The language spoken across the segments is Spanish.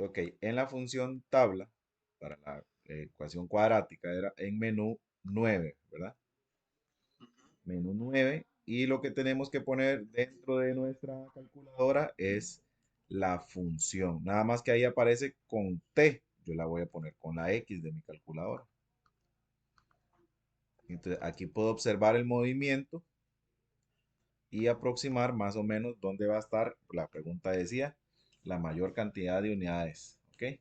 Ok, en la función tabla, para la ecuación cuadrática, era en menú 9, ¿verdad? Menú 9. Y lo que tenemos que poner dentro de nuestra calculadora es la función. Nada más que ahí aparece con T. Yo la voy a poner con la X de mi calculadora. Entonces aquí puedo observar el movimiento y aproximar más o menos dónde va a estar, la pregunta decía, la mayor cantidad de unidades. ¿Ok?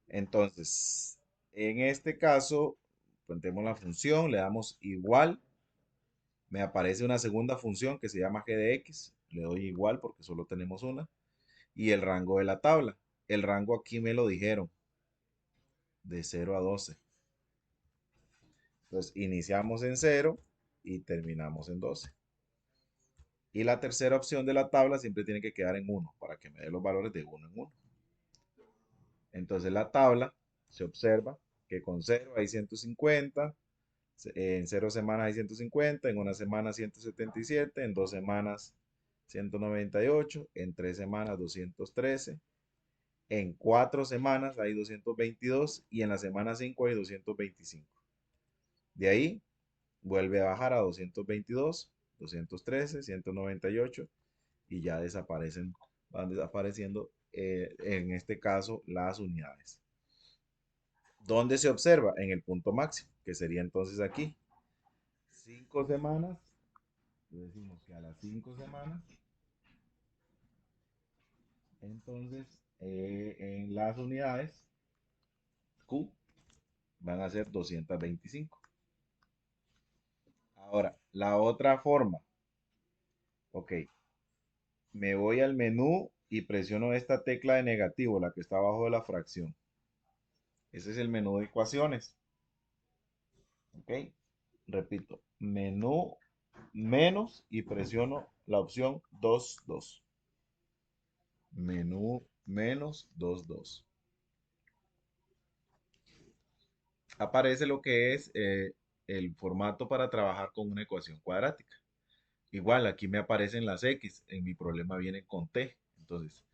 Entonces, en este caso, ponemos la función, le damos igual, me aparece una segunda función que se llama g de x, le doy igual porque solo tenemos una, y el rango de la tabla. El rango aquí me lo dijeron, de 0 a 12. Entonces, iniciamos en 0 y terminamos en 12. Y la tercera opción de la tabla siempre tiene que quedar en 1 para que me dé los valores de 1 en 1. Entonces, la tabla se observa que con 0 hay 150, en 0 semanas hay 150, en una semana 177, en 2 semanas 198, en 3 semanas 213, en 4 semanas hay 222 y en la semana 5 hay 225. De ahí vuelve a bajar a 222, 213, 198 y ya desaparecen, van desapareciendo en este caso las unidades. ¿Dónde se observa? En el punto máximo, que sería entonces aquí. 5 semanas, decimos que a las 5 semanas, entonces en las unidades Q van a ser 225. Ahora, la otra forma, ok, me voy al menú y presiono esta tecla de negativo, la que está abajo de la fracción. Ese es el menú de ecuaciones. Ok, repito, menú menos y presiono la opción 2 2. Menú menos 2 2. Aparece lo que es el formato para trabajar con una ecuación cuadrática. Igual, aquí me aparecen las X, en mi problema vienen con T. Entonces,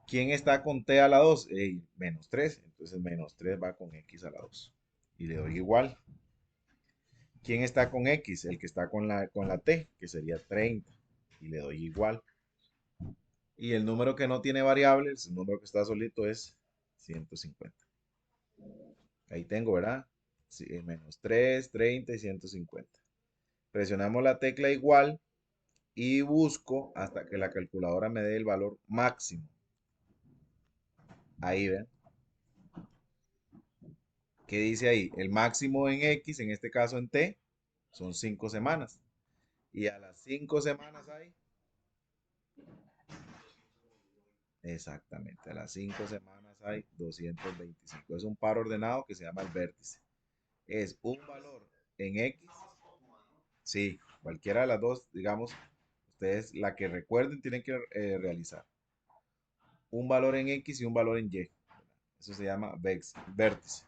¿quién está con T a la 2? Menos 3. Entonces, menos 3 va con X a la 2. Y le doy igual. ¿Quién está con X? El que está con la T, que sería 30. Y le doy igual. Y el número que no tiene variables, el número que está solito es 150. Ahí tengo, ¿verdad? Sí, menos 3, 30 y 150. Presionamos la tecla igual y busco hasta que la calculadora me dé el valor máximo. Ahí ven. ¿Qué dice ahí? El máximo en X, en este caso en T, son 5 semanas. Y a las 5 semanas hay. Exactamente, a las 5 semanas hay 225. Es un par ordenado que se llama el vértice. Es un valor en X. Sí, cualquiera de las dos, digamos, ustedes la que recuerden tienen que realizar. Un valor en X y un valor en Y. Eso se llama vértice.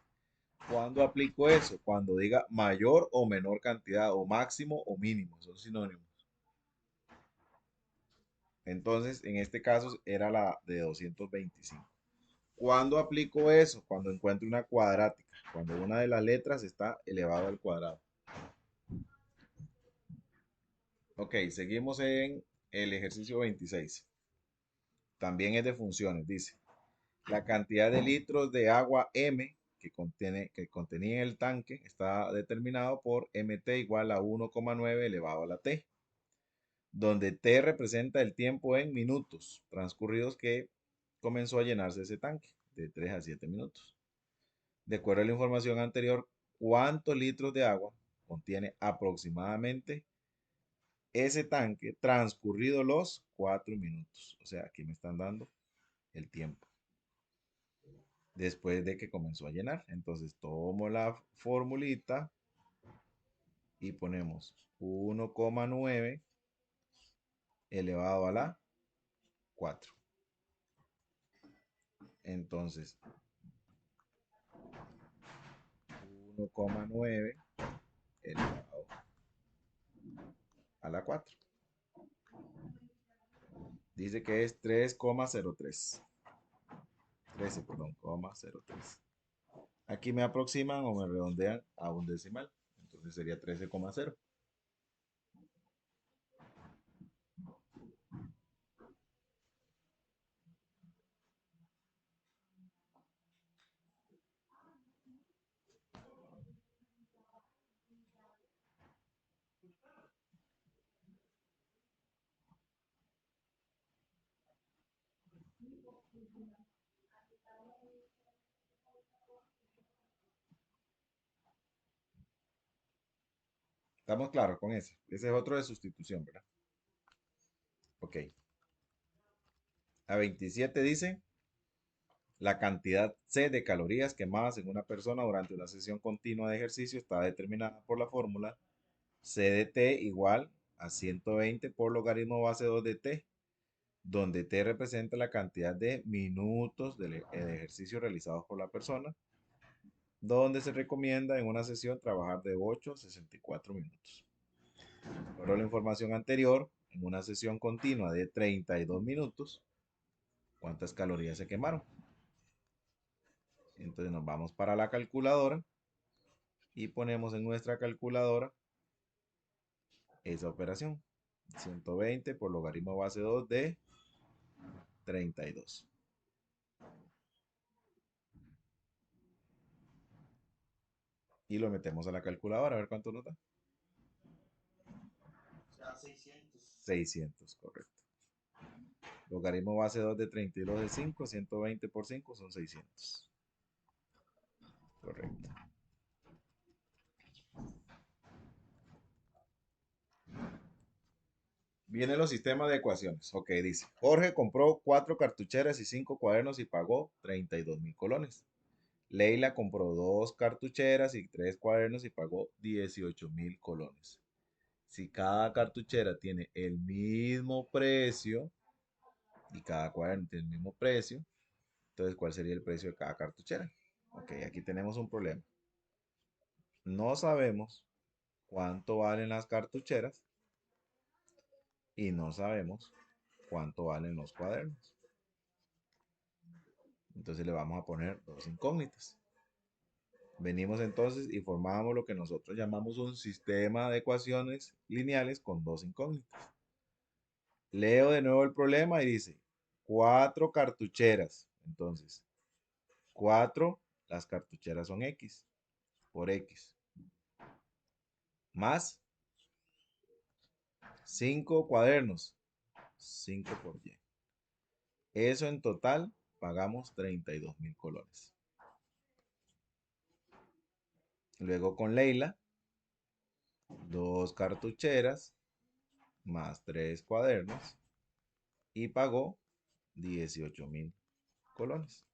¿Cuándo aplico eso? Cuando diga mayor o menor cantidad, o máximo o mínimo, son sinónimos. Entonces, en este caso era la de 225. ¿Cuándo aplico eso? Cuando encuentro una cuadrática, cuando una de las letras está elevado al cuadrado. Ok, seguimos en el ejercicio 26. También es de funciones, dice. La cantidad de litros de agua M que contenía el tanque está determinado por MT igual a 1,9 elevado a la T, donde T representa el tiempo en minutos transcurridos que comenzó a llenarse ese tanque, de 3 a 7 minutos. De acuerdo a la información anterior, ¿cuántos litros de agua contiene aproximadamente ese tanque transcurridos los 4 minutos? O sea, aquí me están dando el tiempo después de que comenzó a llenar. Entonces tomo la formulita y ponemos 1,9 elevado a la 4. Entonces 1,9 elevado a la 4. Dice que es 3,03. 13, perdón, coma 03. Aquí me aproximan o me redondean a un decimal. Entonces sería 13,0. ¿Estamos claros con ese? Ese es otro de sustitución, ¿verdad? Ok. A 27 dice la cantidad C de calorías quemadas en una persona durante una sesión continua de ejercicio está determinada por la fórmula C de T igual a 120 por logaritmo base 2 de T, donde T representa la cantidad de minutos del ejercicio realizados por la persona, donde se recomienda en una sesión trabajar de 8 a 64 minutos. Por la información anterior, en una sesión continua de 32 minutos, ¿cuántas calorías se quemaron? Entonces nos vamos para la calculadora y ponemos en nuestra calculadora esa operación. 120 por logaritmo base 2 de 32. Y lo metemos a la calculadora a ver cuánto nos da. 600, correcto. Logaritmo base 2 de 32 de 5, 120 por 5 son 600. Correcto. Vienen los sistemas de ecuaciones. Ok, dice, Jorge compró 4 cartucheras y 5 cuadernos y pagó 32.000 colones. Leila compró 2 cartucheras y 3 cuadernos y pagó 18.000 colones. Si cada cartuchera tiene el mismo precio y cada cuaderno tiene el mismo precio, entonces ¿cuál sería el precio de cada cartuchera? Ok, aquí tenemos un problema. No sabemos cuánto valen las cartucheras y no sabemos cuánto valen los cuadernos. Entonces le vamos a poner dos incógnitas. Venimos entonces y formamos lo que nosotros llamamos un sistema de ecuaciones lineales con dos incógnitas. Leo de nuevo el problema y dice 4 cartucheras. Entonces, 4, las cartucheras son X por X. Más 5 cuadernos, 5 por Y. Eso en total pagamos 32.000 colones. Luego con Leila, 2 cartucheras más 3 cuadernos y pagó 18.000 colones.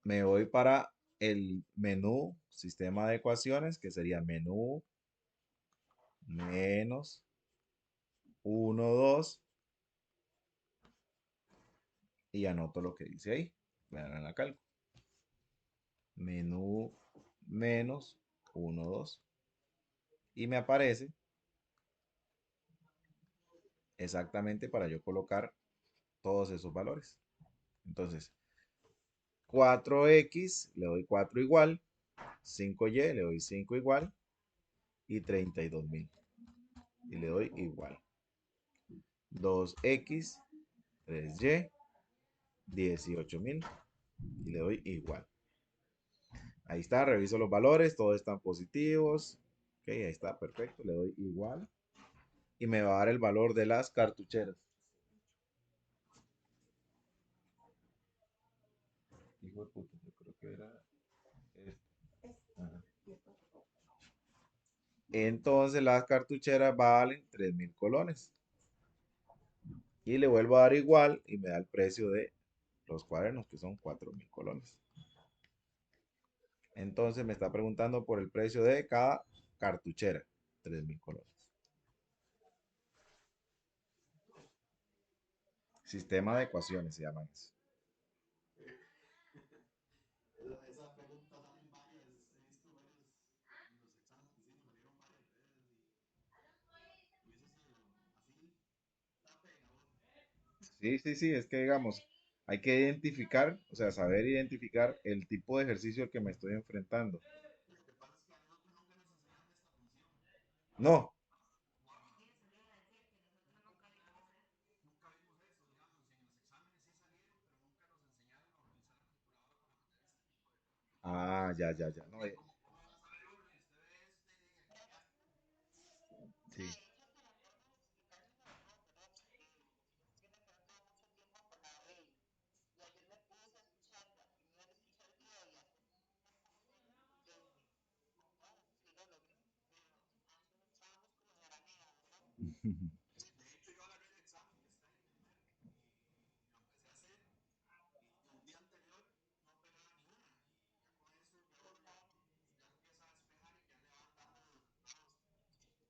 Me voy para el menú sistema de ecuaciones, que sería menú menos 1, 2 y anoto lo que dice ahí. Vean en la calco. Menú menos 1, 2 y me aparece exactamente para yo colocar todos esos valores. Entonces, 4x le doy 4 igual, 5y le doy 5 igual y 32.000 y le doy igual. 2x, 3y, 18.000 y le doy igual. Ahí está, reviso los valores, todos están positivos. Ok, ahí está, perfecto, le doy igual. Y me va a dar el valor de las cartucheras. Hijo de puta, yo creo que era este. Ajá. Entonces las cartucheras valen 3.000 colones. Y le vuelvo a dar igual y me da el precio de los cuadernos, que son 4.000 colones. Entonces me está preguntando por el precio de cada cartuchera, 3.000 colones. Sistema de ecuaciones se llama eso. Sí, sí, sí, es que digamos, Hay que identificar, o sea, saber identificar el tipo de ejercicio al que me estoy enfrentando. No. Ah, ya, ya, ya. No, sí.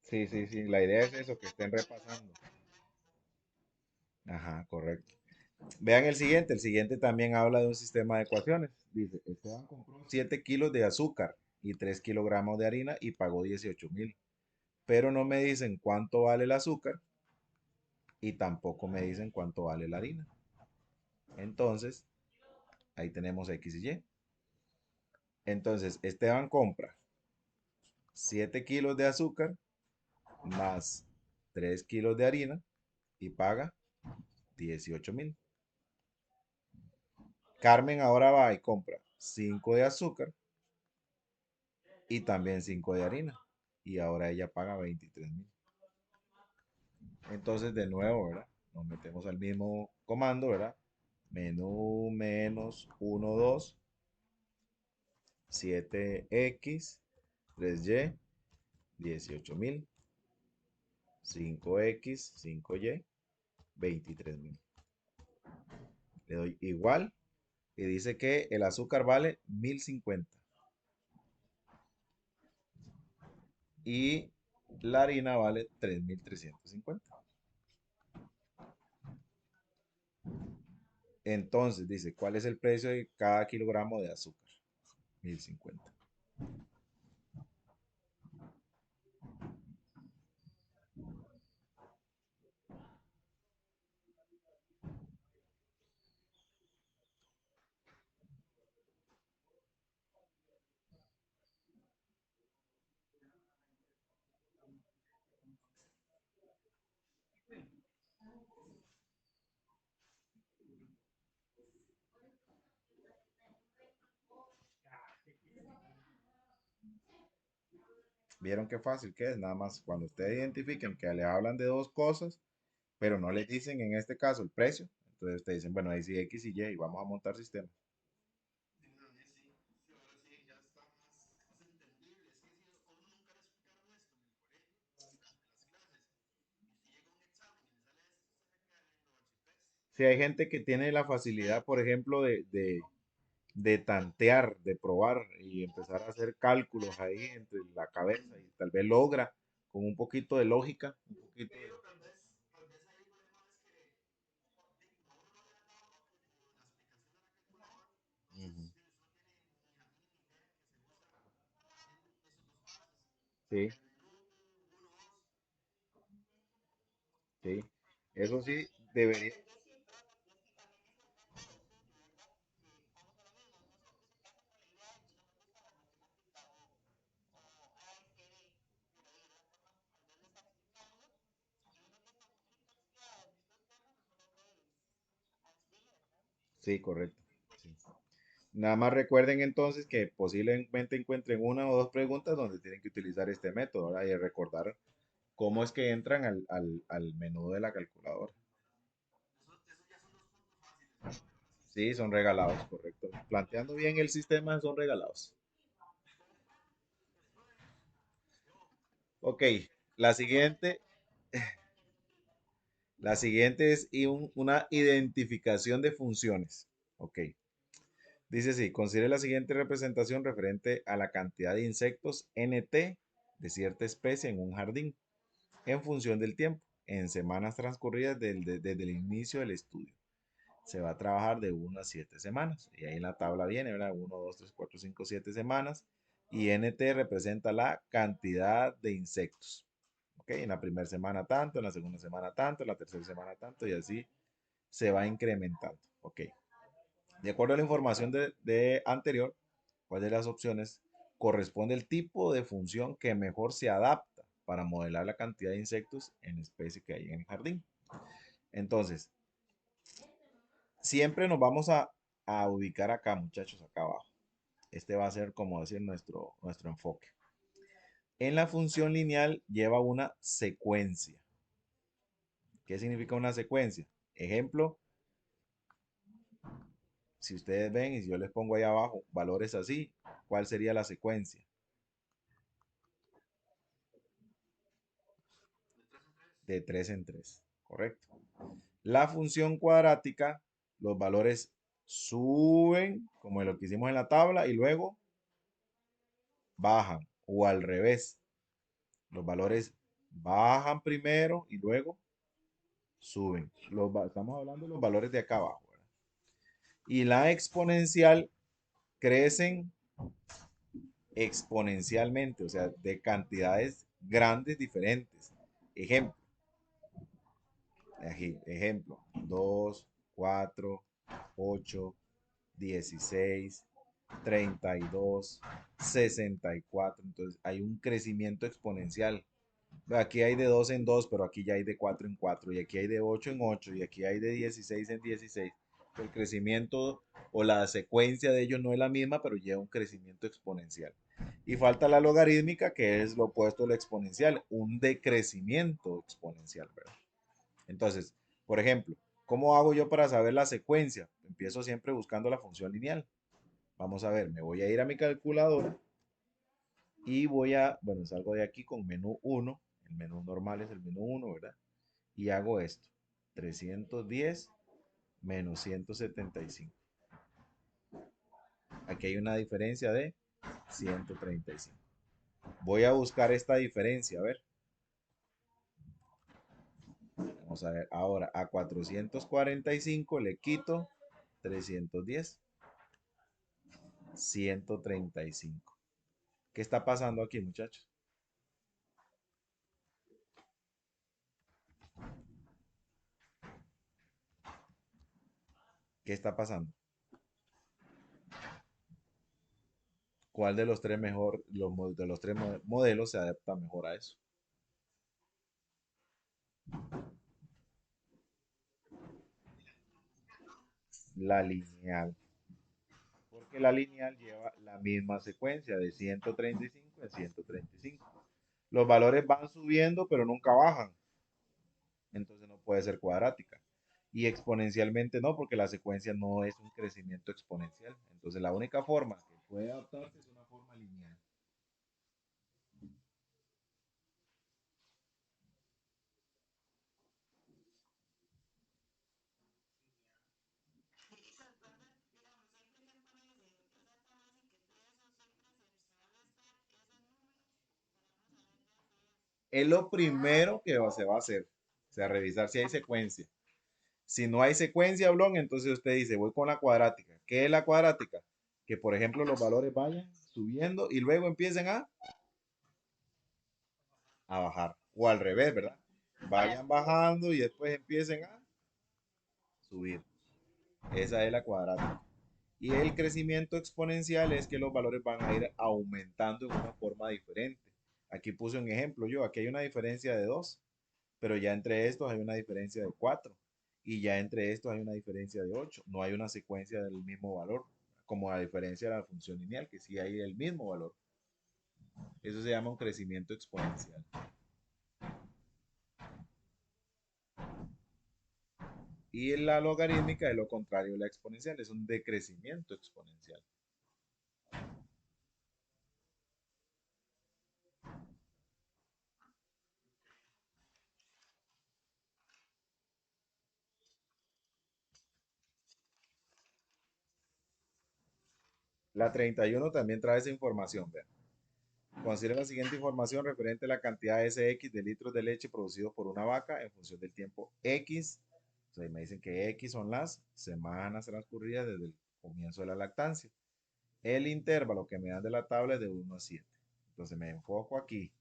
Sí, sí, sí. La idea es eso, que estén repasando. Ajá, correcto. Vean el siguiente también habla de un sistema de ecuaciones. Dice, Esteban compró 7 kilos de azúcar y 3 kilogramos de harina y pagó 18.000. Pero no me dicen cuánto vale el azúcar y tampoco me dicen cuánto vale la harina. Entonces, ahí tenemos X y Y. Entonces, Esteban compra 7 kilos de azúcar más 3 kilos de harina y paga 18.000. Carmen ahora va y compra 5 de azúcar y también 5 de harina. Y ahora ella paga 23.000. Entonces, de nuevo, ¿verdad? Nos metemos al mismo comando, ¿verdad? Menú menos 1 2 7x 3y 18.000 5x 5y 23.000. Le doy igual y dice que el azúcar vale 1.050 y la harina vale 3.350. Entonces dice, ¿cuál es el precio de cada kilogramo de azúcar? 1.050. ¿Vieron qué fácil que es? Nada más cuando ustedes identifiquen que le hablan de dos cosas, pero no les dicen en este caso el precio, entonces te dicen, bueno, ahí sí X y Y y vamos a montar sistema. Si hay gente que tiene la facilidad, por ejemplo, de tantear, de probar y empezar a hacer cálculos ahí entre la cabeza y tal vez logra con un poquito de lógica, un poquito de... Ujú. Sí, sí. Eso sí, debería. Sí, correcto. Sí. Nada más recuerden entonces que posiblemente encuentren una o dos preguntas donde tienen que utilizar este método, ¿verdad? Y recordar cómo es que entran al menú de la calculadora. Sí, son regalados, correcto. Planteando bien el sistema, son regalados. Ok, la siguiente, la siguiente es una identificación de funciones. Ok, dice así, considere la siguiente representación referente a la cantidad de insectos NT de cierta especie en un jardín, en función del tiempo, en semanas transcurridas desde el inicio del estudio. Se va a trabajar de 1 a 7 semanas. Y ahí en la tabla viene, ¿verdad? 1, 2, 3, 4, 5, 7 semanas. Y NT representa la cantidad de insectos. ¿Ok? En la primera semana tanto, en la segunda semana tanto, en la tercera semana tanto, y así se va incrementando. ¿Ok? De acuerdo a la información de anterior, ¿cuál de las opciones corresponde el tipo de función que mejor se adapta para modelar la cantidad de insectos en especie que hay en el jardín? Entonces, siempre nos vamos a ubicar acá, muchachos, acá abajo. Este va a ser, como decir, nuestro enfoque. En la función lineal lleva una secuencia. ¿Qué significa una secuencia? Ejemplo, si ustedes ven y si yo les pongo ahí abajo valores así, ¿cuál sería la secuencia? De 3 en 3, ¿correcto? La función cuadrática, los valores suben, como lo que hicimos en la tabla, y luego bajan, o al revés. Los valores bajan primero y luego suben. Estamos hablando de los valores de acá abajo, ¿verdad? Y la exponencial crecen exponencialmente, o sea, de cantidades grandes diferentes. Ejemplo, ejemplo, 2, 4, 8, 16, 32, 64. Entonces hay un crecimiento exponencial. Aquí hay de 2 en 2, pero aquí ya hay de 4 en 4, y aquí hay de 8 en 8, y aquí hay de 16 en 16. El crecimiento o la secuencia de ellos no es la misma, pero lleva un crecimiento exponencial. Y falta la logarítmica, que es lo opuesto a la exponencial, un decrecimiento exponencial, ¿verdad? Entonces, por ejemplo, ¿cómo hago yo para saber la secuencia? Empiezo siempre buscando la función lineal. Vamos a ver, me voy a ir a mi calculadora y bueno, salgo de aquí con menú 1. El menú normal es el menú 1, ¿verdad? Y hago esto. 310 menos 175. Aquí hay una diferencia de 135. Voy a buscar esta diferencia, a ver. Vamos a ver, ahora a 445 le quito 310, 135. ¿Qué está pasando aquí, muchachos? ¿Qué está pasando? ¿Cuál de los tres de los tres modelos se adapta mejor a eso? La lineal. Porque la lineal lleva la misma secuencia de 135 en 135. Los valores van subiendo, pero nunca bajan. Entonces no puede ser cuadrática. Y exponencialmente no, porque la secuencia no es un crecimiento exponencial. Entonces la única forma que puede adaptarse es una forma lineal. Es lo primero que se va a hacer. O sea, revisar si hay secuencia. Si no hay secuencia, Blon, entonces usted dice, voy con la cuadrática. ¿Qué es la cuadrática? Que, por ejemplo, los valores vayan subiendo y luego empiecen a bajar. O al revés, ¿verdad? Vayan bajando y después empiecen a subir. Esa es la cuadrática. Y el crecimiento exponencial es que los valores van a ir aumentando en una forma diferente. Aquí puse un ejemplo yo. Aquí hay una diferencia de 2, pero ya entre estos hay una diferencia de 4. Y ya entre estos hay una diferencia de 8. No hay una secuencia del mismo valor, como la diferencia de la función lineal, que sí hay el mismo valor. Eso se llama un crecimiento exponencial. Y la logarítmica es lo contrario de la exponencial, es un decrecimiento exponencial. La 31 también trae esa información. Vean. Considera la siguiente información referente a la cantidad SX de litros de leche producidos por una vaca en función del tiempo X. O sea, me dicen que X son las semanas transcurridas desde el comienzo de la lactancia. El intervalo que me dan de la tabla es de 1 a 7. Entonces me enfoco aquí.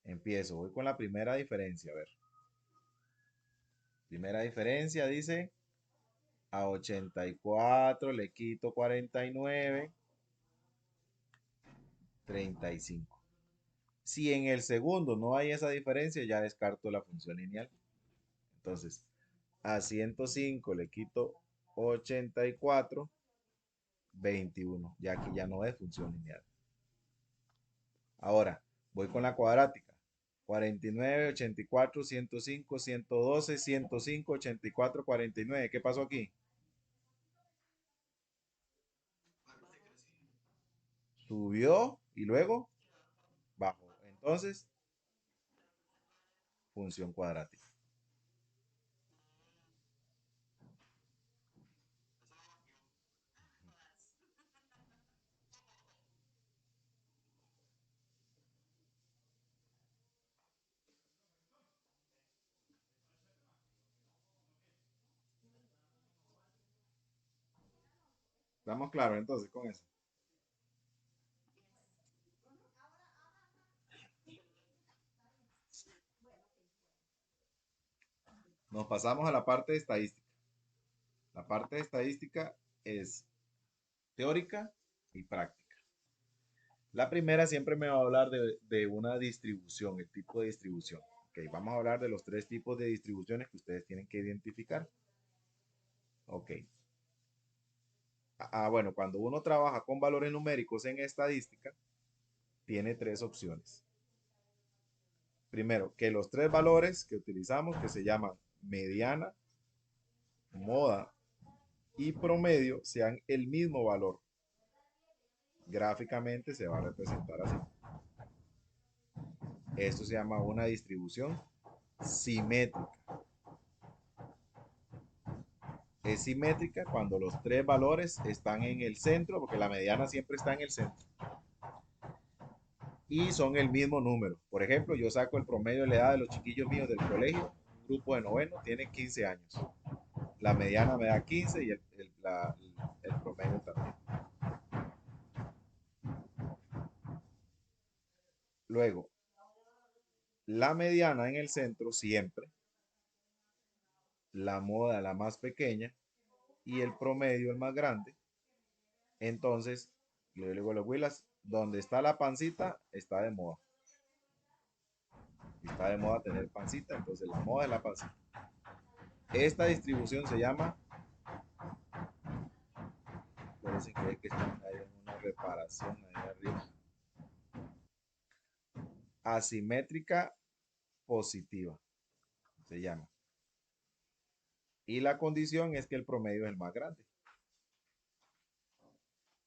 Empiezo, voy con la primera diferencia. A ver. Primera diferencia dice A 84 le quito 49, 35. Si en el segundo no hay esa diferencia, ya descarto la función lineal. Entonces, a 105 le quito 84, 21. Ya aquí ya no es función lineal. Ahora, voy con la cuadrática. 49, 84, 105, 112, 105, 84, 49. ¿Qué pasó aquí? Subió y luego bajó. Entonces, función cuadrática. ¿Estamos claros entonces con eso? Nos pasamos a la parte de estadística. La parte de estadística es teórica y práctica. La primera siempre me va a hablar de una distribución, el tipo de distribución. Ok, vamos a hablar de los tres tipos de distribuciones que ustedes tienen que identificar. Ok. Bueno, cuando uno trabaja con valores numéricos en estadística, tiene tres opciones. Primero, que los tres valores que utilizamos, que se llaman mediana, moda y promedio, sean el mismo valor. Gráficamente se va a representar así. Esto se llama una distribución simétrica. Es simétrica cuando los tres valores están en el centro, porque la mediana siempre está en el centro, y son el mismo número. Por ejemplo, yo saco el promedio de la edad de los chiquillos míos del colegio, un grupo de noveno, tiene 15 años. La mediana me da 15 y el promedio también. Luego, la mediana en el centro siempre, la moda la más pequeña y el promedio el más grande. Entonces, le digo a los huilas, donde está la pancita, está de moda. Está de moda tener pancita, entonces la moda es la pancita. Esta distribución se llama, parece que están ahí en una reparación ahí arriba, asimétrica positiva, se llama. Y la condición es que el promedio es el más grande.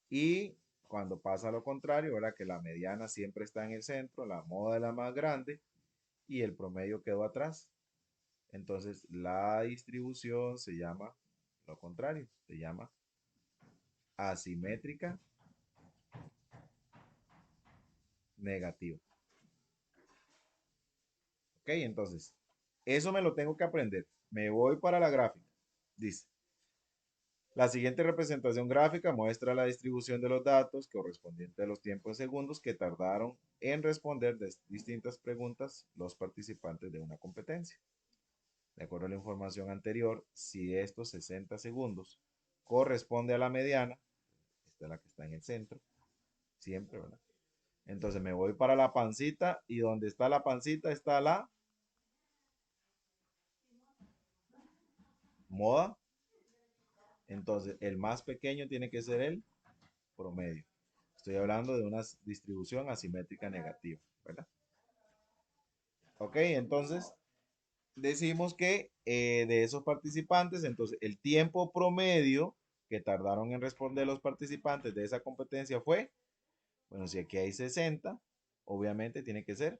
Y cuando pasa lo contrario, ¿verdad? Que la mediana siempre está en el centro, la moda es la más grande y el promedio quedó atrás. Entonces la distribución se llama lo contrario, se llama asimétrica negativa. Ok, entonces, eso me lo tengo que aprender. Me voy para la gráfica. Dice, la siguiente representación gráfica muestra la distribución de los datos correspondiente a los tiempos en segundos que tardaron en responder distintas preguntas los participantes de una competencia. De acuerdo a la información anterior, si estos 60 segundos corresponde a la mediana, esta es la que está en el centro, siempre, ¿verdad? Entonces me voy para la pancita y donde está la pancita está la moda. Entonces el más pequeño tiene que ser el promedio. Estoy hablando de una distribución asimétrica negativa, ¿verdad? Ok, entonces decimos que de esos participantes, entonces el tiempo promedio que tardaron en responder los participantes de esa competencia fue, bueno, si aquí hay 60, obviamente tiene que ser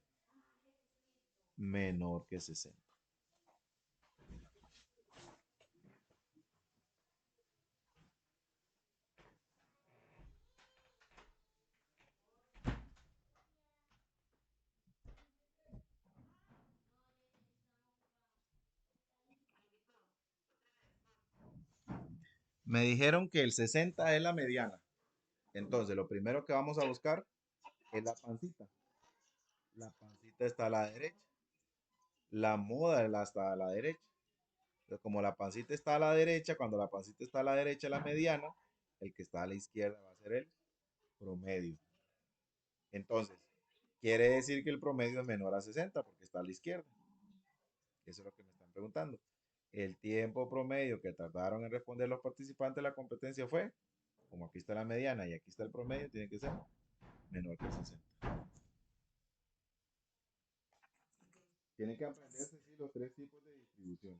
menor que 60. Me dijeron que el 60 es la mediana. Entonces, lo primero que vamos a buscar es la pancita. La pancita está a la derecha. La moda está a la derecha. Pero como la pancita está a la derecha, cuando la pancita está a la derecha, la mediana, el que está a la izquierda va a ser el promedio. Entonces, quiere decir que el promedio es menor a 60 porque está a la izquierda. Eso es lo que me están preguntando. El tiempo promedio que tardaron en responder los participantes de la competencia fue, como aquí está la mediana y aquí está el promedio, tiene que ser menor que 60. Tienen que aprenderse sí, los tres tipos de distribución.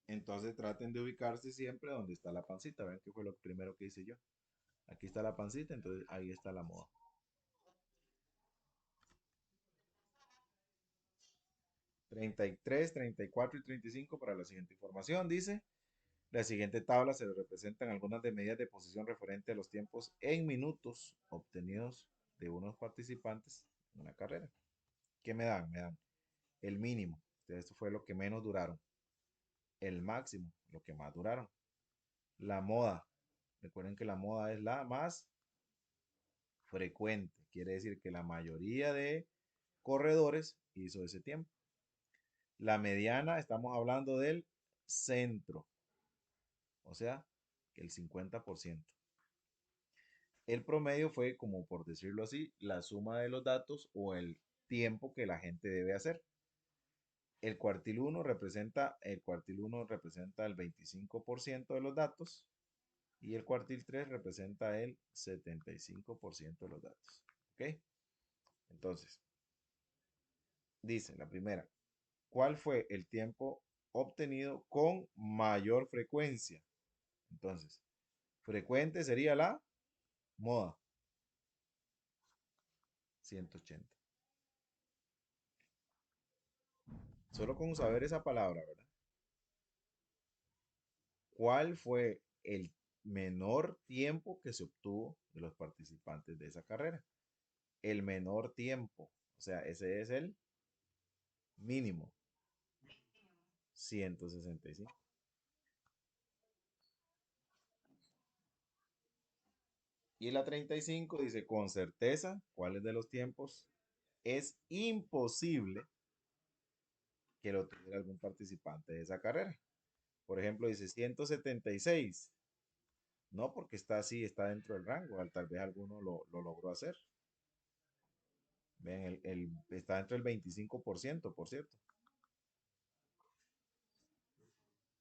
Entonces traten de ubicarse siempre donde está la pancita. Ven que fue lo primero que hice yo. Aquí está la pancita, entonces ahí está la moda. 33, 34 y 35 para la siguiente información. Dice, la siguiente tabla se le representan algunas de medidas de posición referente a los tiempos en minutos obtenidos de unos participantes en una carrera. ¿Qué me dan? Me dan el mínimo. Esto fue lo que menos duraron. El máximo, lo que más duraron. La moda. Recuerden que la moda es la más frecuente. Quiere decir que la mayoría de corredores hizo ese tiempo. La mediana, estamos hablando del centro, o sea, que el 50%. El promedio fue, como por decirlo así, la suma de los datos o el tiempo que la gente debe hacer. El cuartil 1 representa el 25% de los datos y el cuartil 3 representa el 75% de los datos. ¿Ok? Entonces, dice la primera, ¿cuál fue el tiempo obtenido con mayor frecuencia? Entonces, frecuente sería la moda, 180. Solo con saber esa palabra, ¿verdad? ¿Cuál fue el menor tiempo que se obtuvo de los participantes de esa carrera? El menor tiempo, o sea, ese es el mínimo, 165. Y la 35 dice, con certeza, ¿cuáles de los tiempos es imposible que lo tuviera algún participante de esa carrera? Por ejemplo, dice 176. No, porque está así, está dentro del rango. Tal vez alguno lo logró hacer. Ven, está dentro del 25%, por cierto.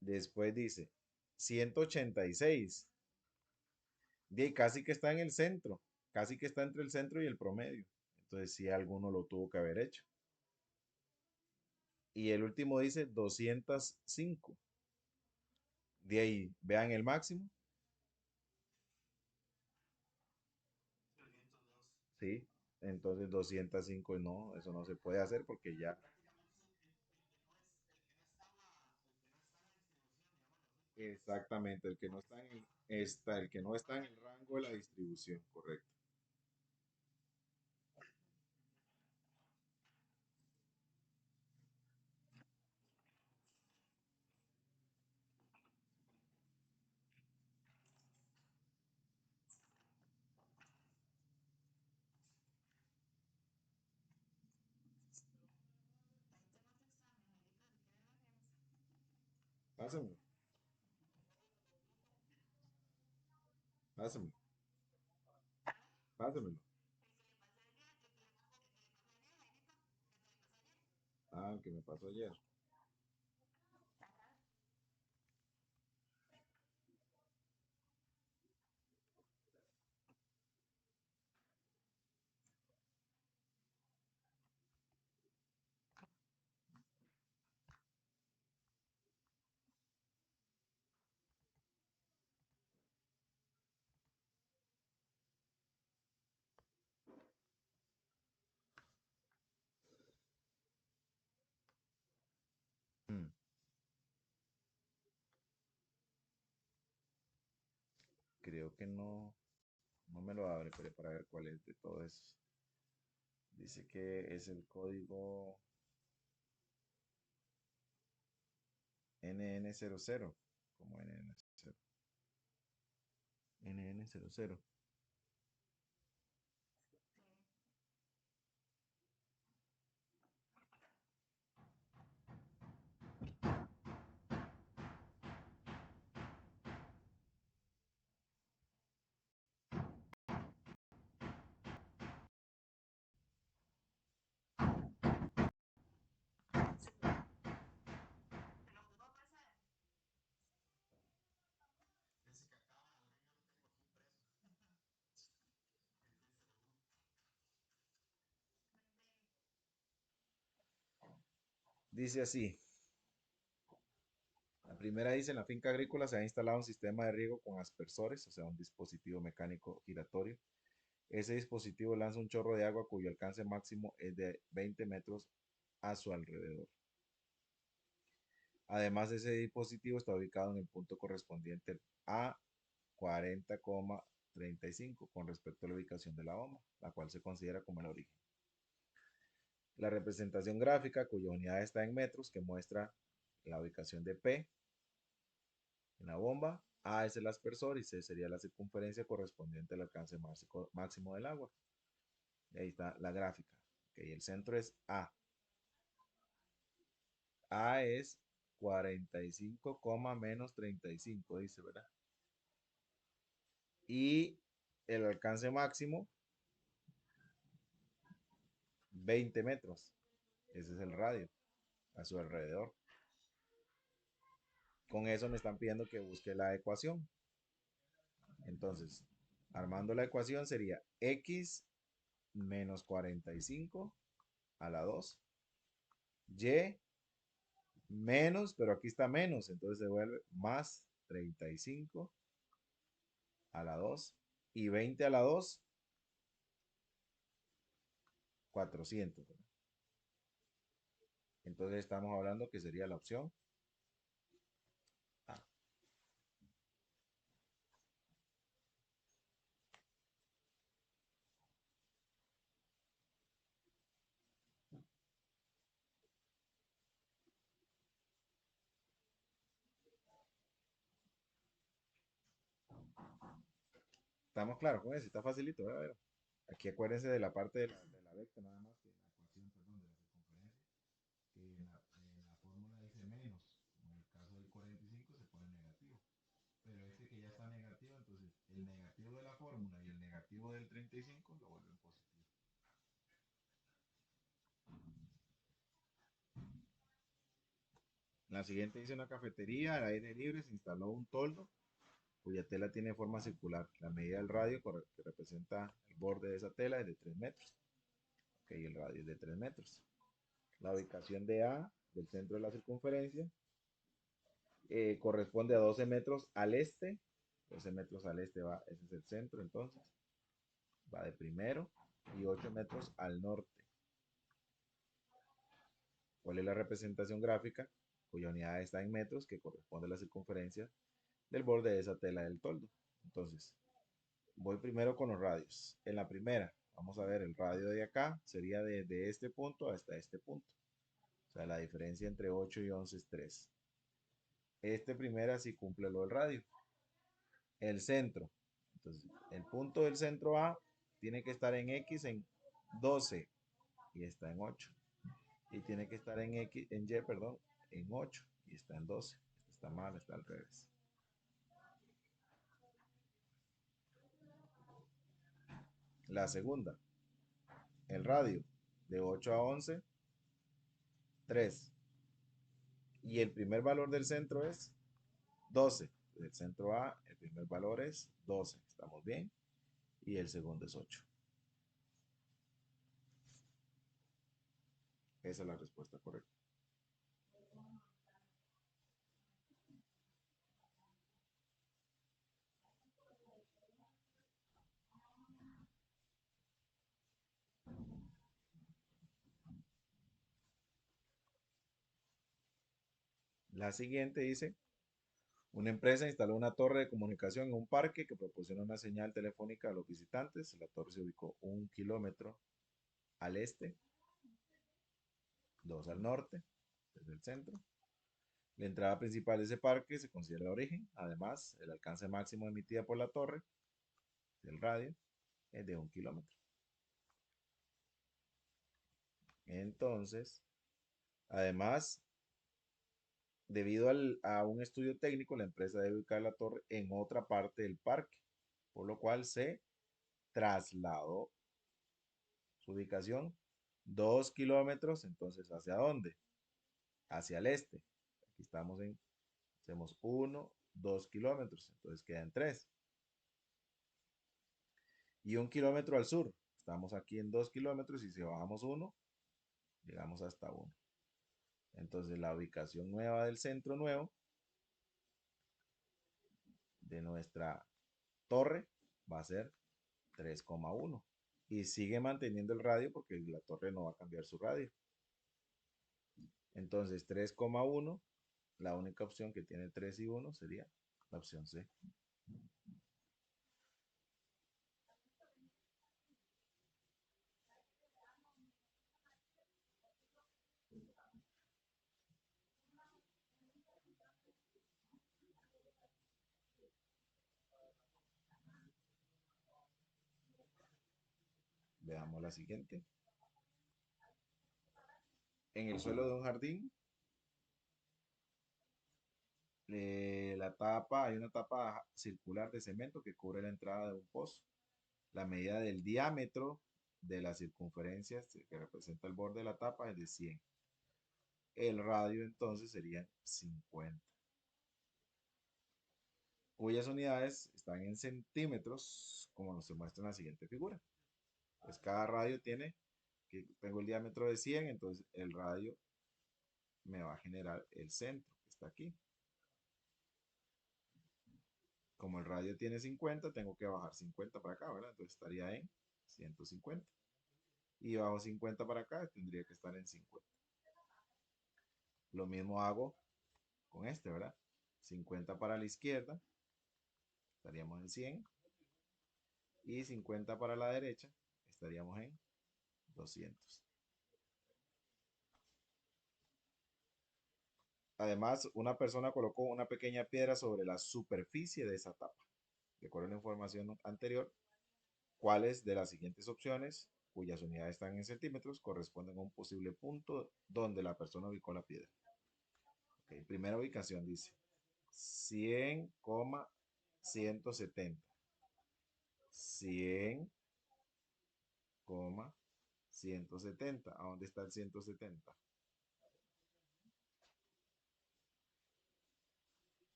Después dice 186. Casi que está en el centro. Casi que está entre el centro y el promedio. Entonces, sí, alguno lo tuvo que haber hecho. Y el último dice 205. De ahí, vean el máximo. Sí. Entonces 205 no, eso no se puede hacer porque ya. Exactamente, el que no está el que no está en el rango de la distribución, correcto. Pásamelo, pásamelo, pásamelo. Ah, el que me pasó ayer. creo que no me lo abre, pero para ver cuál es de todo eso. Dice que es el código NN00, como NN00. NN00. Dice así, la primera dice, en la finca agrícola se ha instalado un sistema de riego con aspersores, o sea, un dispositivo mecánico giratorio. Ese dispositivo lanza un chorro de agua cuyo alcance máximo es de 20 metros a su alrededor. Además, ese dispositivo está ubicado en el punto correspondiente a 40,35 con respecto a la ubicación de la bomba, la cual se considera como el origen. La representación gráfica, cuya unidad está en metros, que muestra la ubicación de P en la bomba. A es el aspersor y C sería la circunferencia correspondiente al alcance máximo del agua. Y ahí está la gráfica. Okay, el centro es A. A es 45, menos 35, dice, ¿verdad? Y el alcance máximo, 20 metros. Ese es el radio a su alrededor. Con eso me están pidiendo que busque la ecuación. Entonces, armando la ecuación sería x menos 45 a la 2, y menos, pero aquí está menos, entonces se vuelve más 35 a la 2 y 20 a la 2, 400. Entonces estamos hablando que sería la opción A. ¿Estamos claros con eso? Está facilito, ¿verdad? A ver, aquí acuérdense de la parte de la vecta, nada más que la ecuación, perdón, de la circunferencia, que en la fórmula dice menos. En el caso del 45 se pone negativo. Pero este que ya está negativo, entonces el negativo de la fórmula y el negativo del 35 lo vuelven positivo. La siguiente dice una cafetería al aire libre se instaló un toldo cuya tela tiene forma circular. La medida del radio que representa el borde de esa tela es de 3 metros. Ok, el radio es de 3 metros. La ubicación de A, del centro de la circunferencia, corresponde a 12 metros al este. 12 metros al este va, ese es el centro entonces. Va de primero y 8 metros al norte. ¿Cuál es la representación gráfica? Cuya unidad está en metros, que corresponde a la circunferencia del borde de esa tela del toldo. Entonces, voy primero con los radios. En la primera, vamos a ver el radio de acá, sería de este punto hasta este punto. O sea, la diferencia entre 8 y 11 es 3. Este primera sí cumple lo del radio. El centro. Entonces, el punto del centro A tiene que estar en X en 12 y está en 8. Y tiene que estar en X, en Y, perdón, en 8 y está en 12. Está mal, está al revés. La segunda, el radio de 8 a 11, 3. Y el primer valor del centro es 12. Del centro A, el primer valor es 12. ¿Estamos bien? Y el segundo es 8. Esa es la respuesta correcta. La siguiente dice, Una empresa instaló una torre de comunicación en un parque que proporciona una señal telefónica a los visitantes. La torre se ubicó 1 kilómetro al este, 2 al norte, desde el centro. La entrada principal de ese parque se considera el origen. Además, el alcance máximo emitido por la torre, del radio, es de 1 kilómetro. Entonces, además, debido a un estudio técnico, la empresa debe ubicar la torre en otra parte del parque, por lo cual se trasladó su ubicación 2 kilómetros. Entonces, ¿hacia dónde? Hacia el este. Aquí hacemos 1, 2 kilómetros, entonces quedan 3. Y 1 kilómetro al sur. Estamos aquí en 2 kilómetros y si bajamos 1, llegamos hasta 1. Entonces la ubicación nueva del centro nuevo de nuestra torre va a ser 3,1. Y sigue manteniendo el radio porque la torre no va a cambiar su radio. Entonces 3,1, la única opción que tiene 3 y 1 sería la opción C. Veamos la siguiente. En el suelo de un jardín, hay una tapa circular de cemento que cubre la entrada de un pozo. La medida del diámetro de la circunferencia que representa el borde de la tapa es de 100. El radio entonces sería 50, cuyas unidades están en centímetros, como se muestra en la siguiente figura. Pues cada radio tengo el diámetro de 100, entonces el radio me va a generar el centro, que está aquí. Como el radio tiene 50, tengo que bajar 50 para acá, ¿verdad? Entonces estaría en 150. Y bajo 50 para acá, tendría que estar en 50. Lo mismo hago con este, ¿verdad? 50 para la izquierda, estaríamos en 100. Y 50 para la derecha, estaríamos en 200. Además, una persona colocó una pequeña piedra sobre la superficie de esa tapa. De acuerdo a la información anterior, ¿cuáles de las siguientes opciones, cuyas unidades están en centímetros, corresponden a un posible punto donde la persona ubicó la piedra? Okay, primera ubicación dice 100,170. 100,170. ¿A dónde está el 170?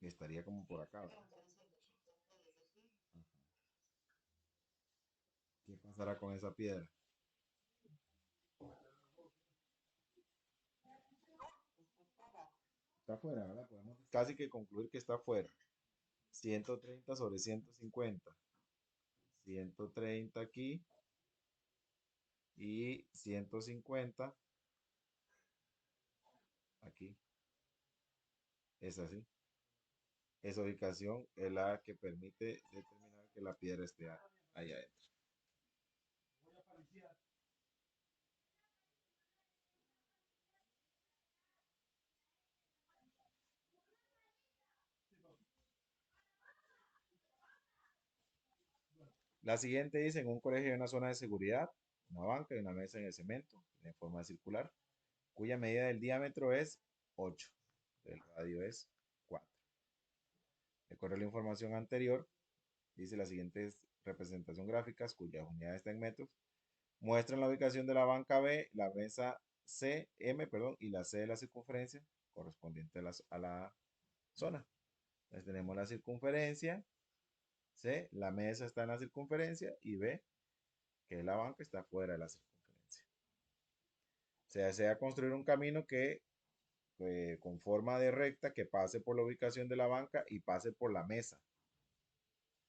Estaría como por acá, ¿verdad? ¿Qué pasará con esa piedra? Está fuera, ¿verdad? Podemos casi que concluir que está fuera. 130 sobre 150. 130 aquí y 150 aquí. Es así. Esa ubicación es la que permite determinar que la piedra esté ahí adentro. La siguiente dice, en un colegio hay una zona de seguridad, una banca y una mesa en el cemento, en forma circular, cuya medida del diámetro es 8. El radio es 4. De acuerdo a la información anterior, dice las siguientes representación gráficas, cuyas unidades están en metros, muestran la ubicación de la banca B, la mesa C, M, perdón, y la C de la circunferencia correspondiente a la zona. Entonces tenemos la circunferencia, C, la mesa está en la circunferencia y B, que la banca está fuera de la circunferencia. Se desea construir un camino con forma de recta que pase por la ubicación de la banca y pase por la mesa.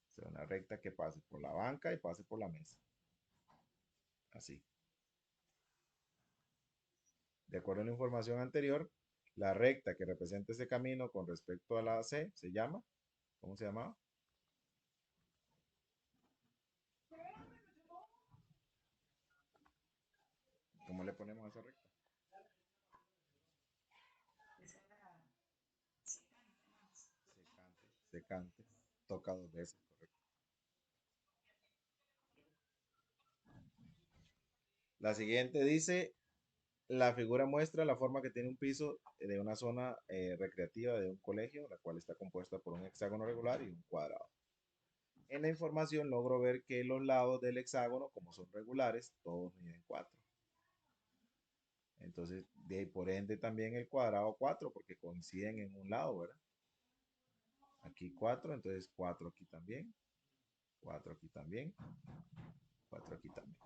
O sea, una recta que pase por la banca y pase por la mesa. Así. De acuerdo a la información anterior, La recta que representa ese camino con respecto a la C se llama, ¿cómo se llamaba? ¿Cómo le ponemos a esa recta? Secante. Secante. Toca dos veces, correcto. La siguiente dice, la figura muestra la forma que tiene un piso de una zona recreativa de un colegio, la cual está compuesta por un hexágono regular y un cuadrado. En la información logro ver que los lados del hexágono, como son regulares, todos miden 4. Entonces, de ahí por ende también el cuadrado 4, porque coinciden en un lado, ¿verdad? Aquí 4, entonces 4 aquí también, 4 aquí también, 4 aquí también.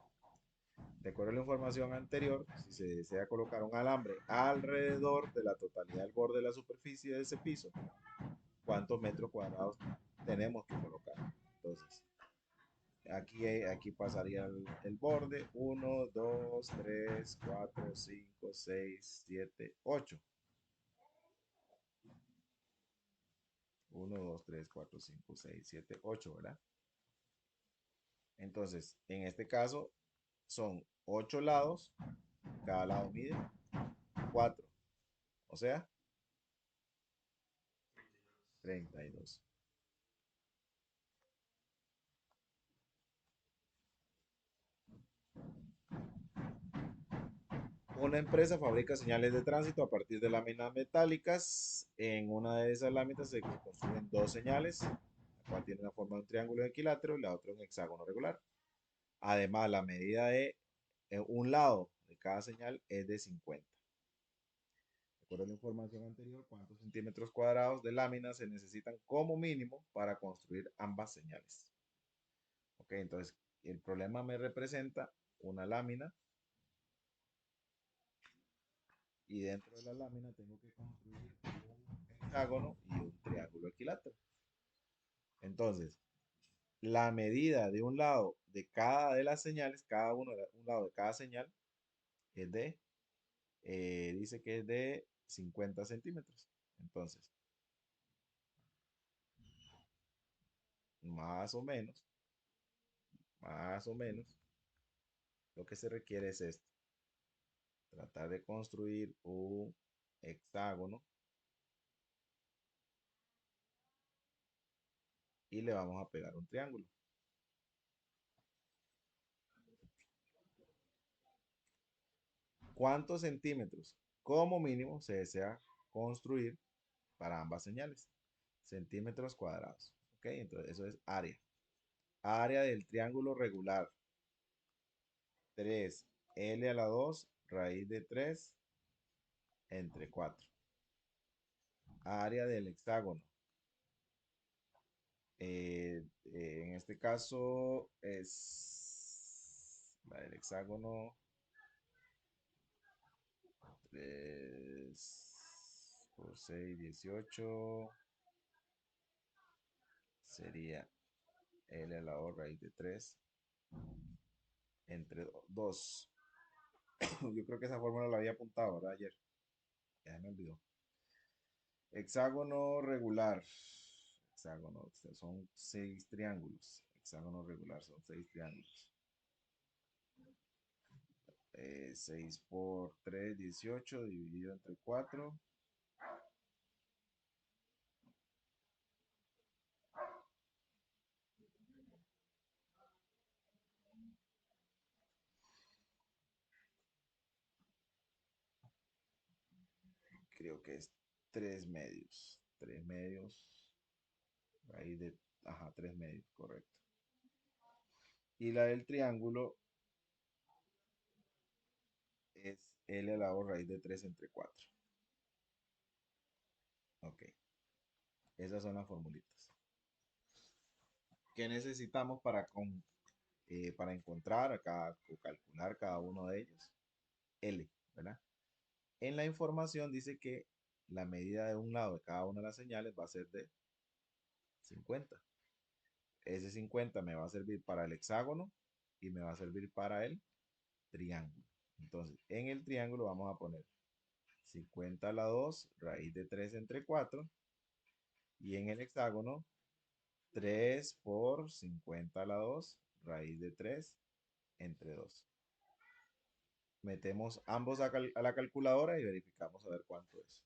De acuerdo a la información anterior, si se desea colocar un alambre alrededor de la totalidad del borde de la superficie de ese piso, ¿cuántos metros cuadrados tenemos que colocar? Entonces, aquí pasaría el borde, 1, 2, 3, 4, 5, 6, 7, 8. 1, 2, 3, 4, 5, 6, 7, 8, ¿verdad? Entonces, en este caso, son 8 lados, cada lado mide 4, o sea, 32. Una empresa fabrica señales de tránsito a partir de láminas metálicas. En una de esas láminas se construyen dos señales, la cual tiene la forma de un triángulo equilátero y la otra un hexágono regular. Además, la medida de un lado de cada señal es de 50. De acuerdo a la información anterior, ¿cuántos centímetros cuadrados de láminas se necesitan como mínimo para construir ambas señales? Ok, entonces el problema me representa una lámina y dentro de la lámina tengo que construir un hexágono y un triángulo equilátero. Entonces, la medida de un lado de cada de las señales, cada uno de un lado de cada señal, es de, dice que es de 50 centímetros. Entonces, más o menos, más o menos, lo que se requiere es esto. Tratar de construir un hexágono y le vamos a pegar un triángulo. ¿Cuántos centímetros como mínimo se desea construir para ambas señales? Centímetros cuadrados. ¿Ok? Entonces eso es área. Área del triángulo regular. 3 L a la 2 raíz de 3 entre 4. Área del hexágono. En este caso es la del hexágono 3 por 6, 18. Sería L a la O raíz de 3 entre 2. Yo creo que esa fórmula la había apuntado, ¿verdad? Ayer. Ya me olvidó. Hexágono regular. Hexágono, son 6 triángulos. Hexágono regular son 6 triángulos. 6 por 3, 18 dividido entre 4. Creo que es 3 medios. 3 medios. Raíz de. Ajá, 3 medios, correcto. Y la del triángulo es L a la O raíz de 3 entre 4. Ok, esas son las formulitas. ¿Qué necesitamos para encontrar acá o calcular cada uno de ellos? L, ¿verdad? En la información dice que la medida de un lado de cada una de las señales va a ser de 50. Ese 50 me va a servir para el hexágono y me va a servir para el triángulo. Entonces, en el triángulo vamos a poner 50 a la 2 raíz de 3 entre 4. Y en el hexágono, 3 por 50 a la 2 raíz de 3 entre 2. Metemos ambos a la calculadora y verificamos a ver cuánto es.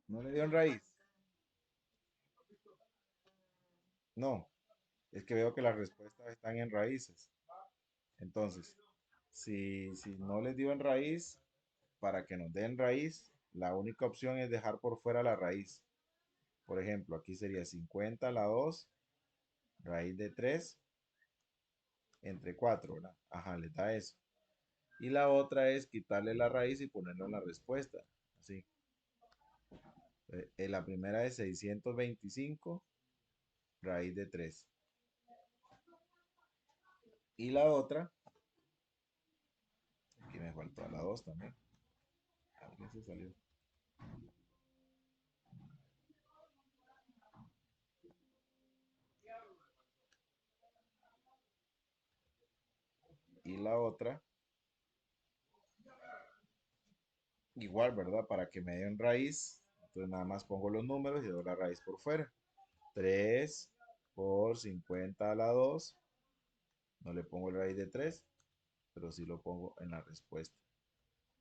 ¿No le dio en raíz? No, es que veo que las respuestas están en raíces. Entonces, si no les dio en raíz, para que nos den raíz, la única opción es dejar por fuera la raíz. Por ejemplo, aquí sería 50 a la 2 raíz de 3 entre 4, ¿verdad? Ajá, les da eso. Y la otra es quitarle la raíz y ponerlo en la respuesta. Así. La primera es 625 raíz de 3. Y la otra, aquí me faltó a la 2 también. Alguien se salió. Y la otra, igual, ¿verdad? Para que me den raíz. Entonces nada más pongo los números y doy la raíz por fuera. 3 por 50 a la 2. No le pongo el raíz de 3, pero sí lo pongo en la respuesta.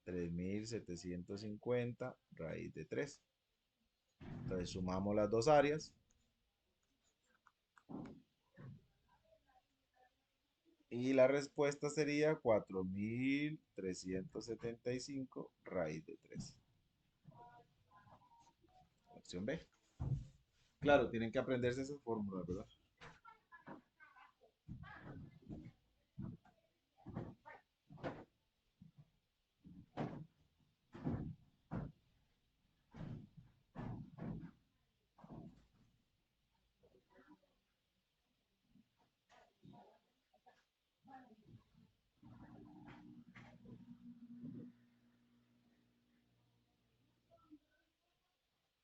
3750 raíz de 3. Entonces sumamos las dos áreas y la respuesta sería 4375 raíz de 3. Opción B. Claro, tienen que aprenderse esas fórmulas, ¿verdad?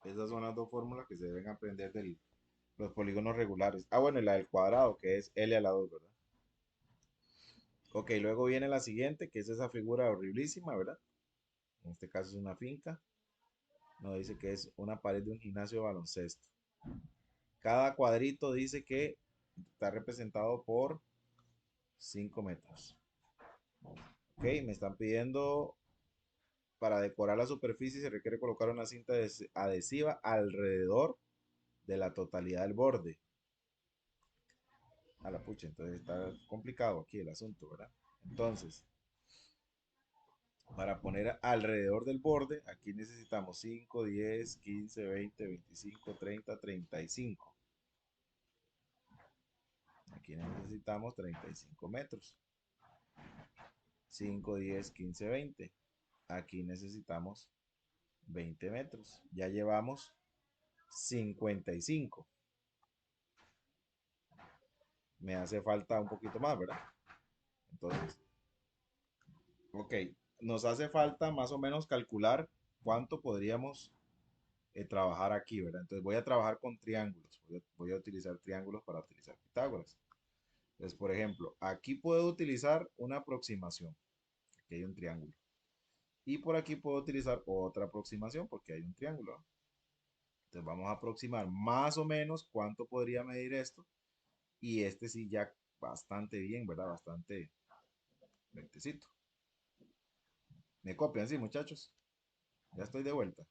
Esas son las dos fórmulas que se deben aprender de los polígonos regulares. Ah, bueno, y la del cuadrado, que es L a la 2, ¿verdad? Ok, luego viene la siguiente, que es esa figura horriblísima, ¿verdad? En este caso es una finca. Nos dice que es una pared de un gimnasio de baloncesto. Cada cuadrito dice que está representado por 5 metros. Ok, me están pidiendo para decorar la superficie se requiere colocar una cinta adhesiva alrededor de la totalidad del borde. A la pucha, entonces está complicado aquí el asunto, ¿verdad? Entonces, para poner alrededor del borde, aquí necesitamos 5, 10, 15, 20, 25, 30, 35. Aquí necesitamos 35 metros. 5, 10, 15, 20. Aquí necesitamos 20 metros. Ya llevamos 55. Me hace falta un poquito más, ¿verdad? Entonces, ok, nos hace falta más o menos calcular cuánto podríamos trabajar aquí, ¿verdad? Entonces voy a trabajar con triángulos. Voy a utilizar triángulos para utilizar Pitágoras. Entonces, por ejemplo, aquí puedo utilizar una aproximación. Aquí hay un triángulo. Y por aquí puedo utilizar otra aproximación porque hay un triángulo, ¿no? Entonces vamos a aproximar más o menos cuánto podría medir esto. Y este sí ya bastante bien, ¿verdad? Bastante rectecito. ¿Me copian, sí, muchachos? Ya estoy de vuelta.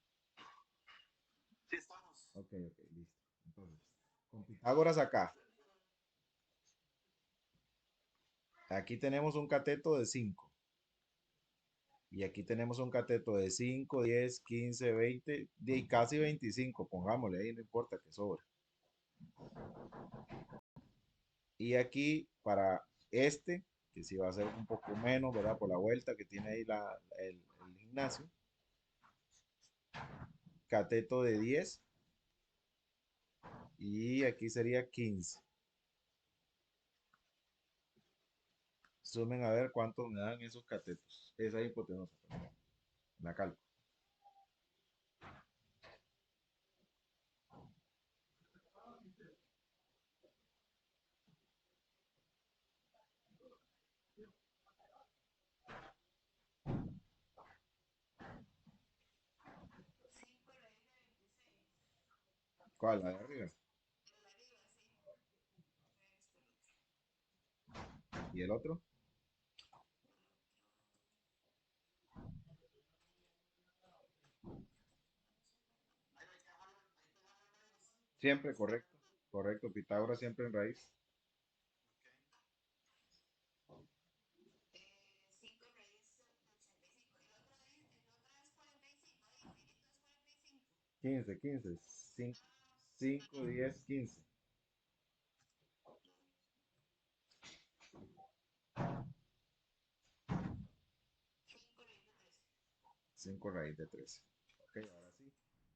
Ok, ok, listo. Entonces, con Pitágoras acá. Aquí tenemos un cateto de 5. Y aquí tenemos un cateto de 5, 10, 15, 20, y casi 25. Pongámosle ahí, no importa que sobre. Y aquí para este, que sí va a ser un poco menos, ¿verdad? Por la vuelta que tiene ahí el gimnasio. Cateto de 10 y aquí sería 15. Sumen a ver cuánto me dan esos catetos. Esa hipotenusa, perdón. La calco. ¿Cuál? La de arriba. ¿Y el otro? Siempre correcto. Correcto. Pitágoras siempre en raíz. 15, 15. 5, 5, 10, 15. 5 raíz de 13. Ok, ahora sí.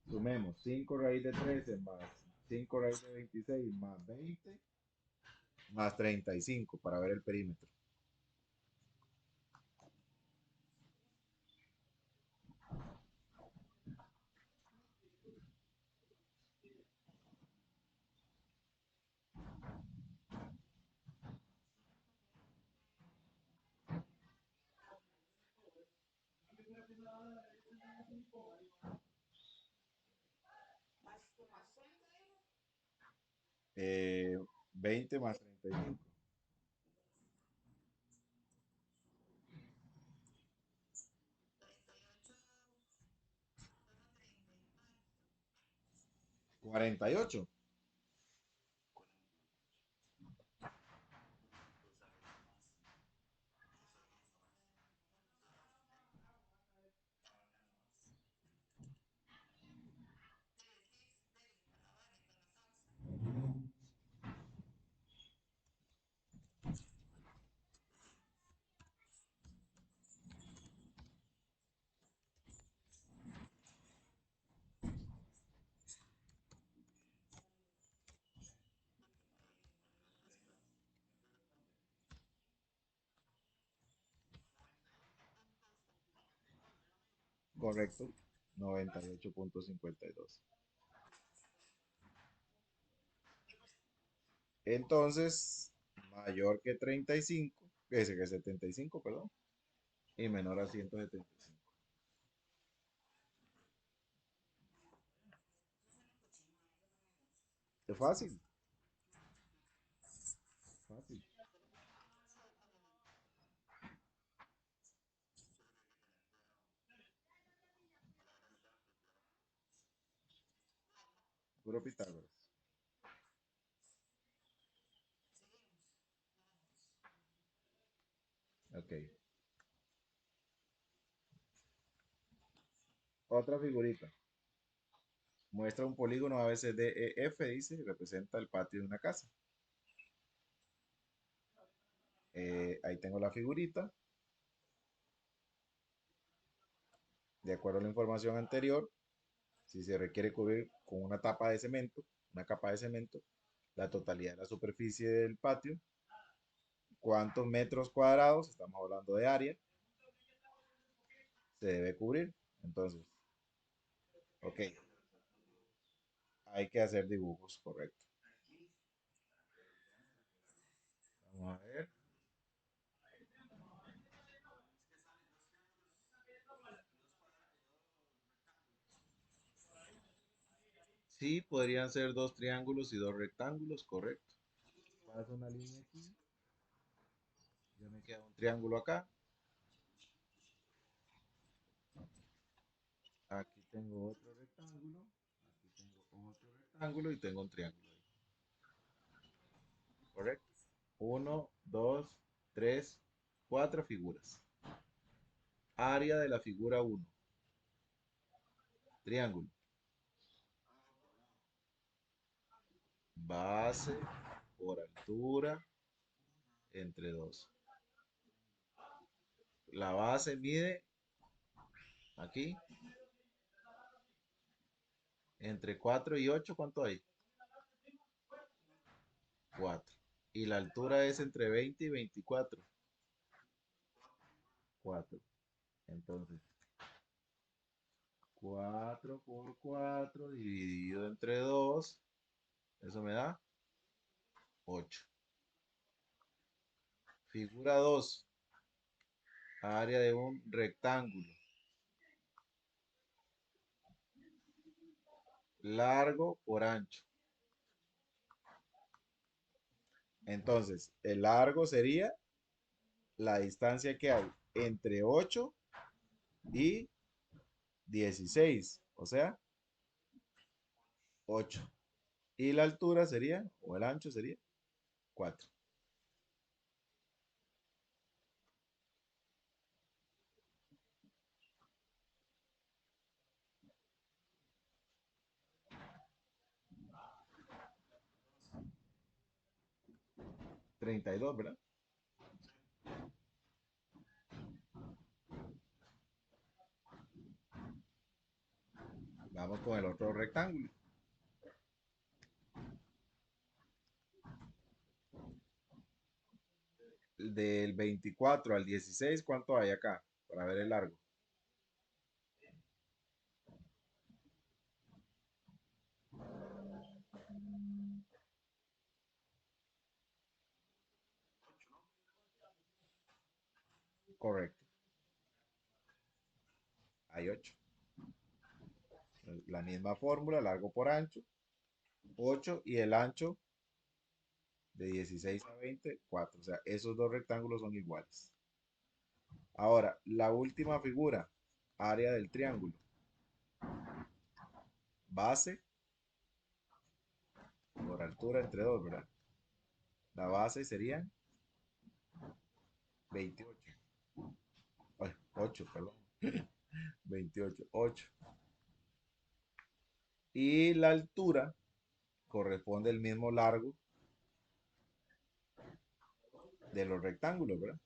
Sumemos 5 raíz de 13 más 5 raíz de 26 más 20 más 35 para ver el perímetro. Eh, 20 más 35. 48. Correcto. 98.52. Entonces, mayor que 35, ese que 75, perdón, y menor a 175. Es fácil, fácil. Puro Pitágoras. Ok. Otra figurita. Muestra un polígono ABCDEF, dice, y representa el patio de una casa. Ahí tengo la figurita. De acuerdo a la información anterior, si se requiere cubrir con una tapa de cemento, una capa de cemento, la totalidad de la superficie del patio, cuántos metros cuadrados, estamos hablando de área, se debe cubrir. Entonces, ok, hay que hacer dibujos, correcto. Vamos a ver. Sí, podrían ser dos triángulos y dos rectángulos, correcto. Paso una línea aquí, ya me queda un triángulo acá. Aquí tengo otro rectángulo, aquí tengo otro rectángulo y tengo un triángulo ahí, correcto. Uno, dos, tres, cuatro figuras. Área de la figura uno. Triángulo. Base por altura entre 2. La base mide aquí entre 4 y 8. ¿Cuánto hay? 4. Y la altura es entre 20 y 24. 4. Entonces, 4 por 4 dividido entre 2. Eso me da 8. Figura 2. Área de un rectángulo. Largo por ancho. Entonces, el largo sería la distancia que hay entre 8 y 16. O sea, 8. Y la altura sería, o el ancho sería, 4. 32, ¿verdad? Vamos con el otro rectángulo. Del 24 al 16, ¿cuánto hay acá? Para ver el largo. Correcto. Hay 8. La misma fórmula, largo por ancho, 8 y el ancho de 16 a 20, 4. O sea, esos dos rectángulos son iguales. Ahora, la última figura, área del triángulo. Base por altura entre 2, ¿verdad? La base sería 28. Ay, 8, perdón. 28, 8. Y la altura corresponde al mismo largo de los rectángulos, ¿verdad?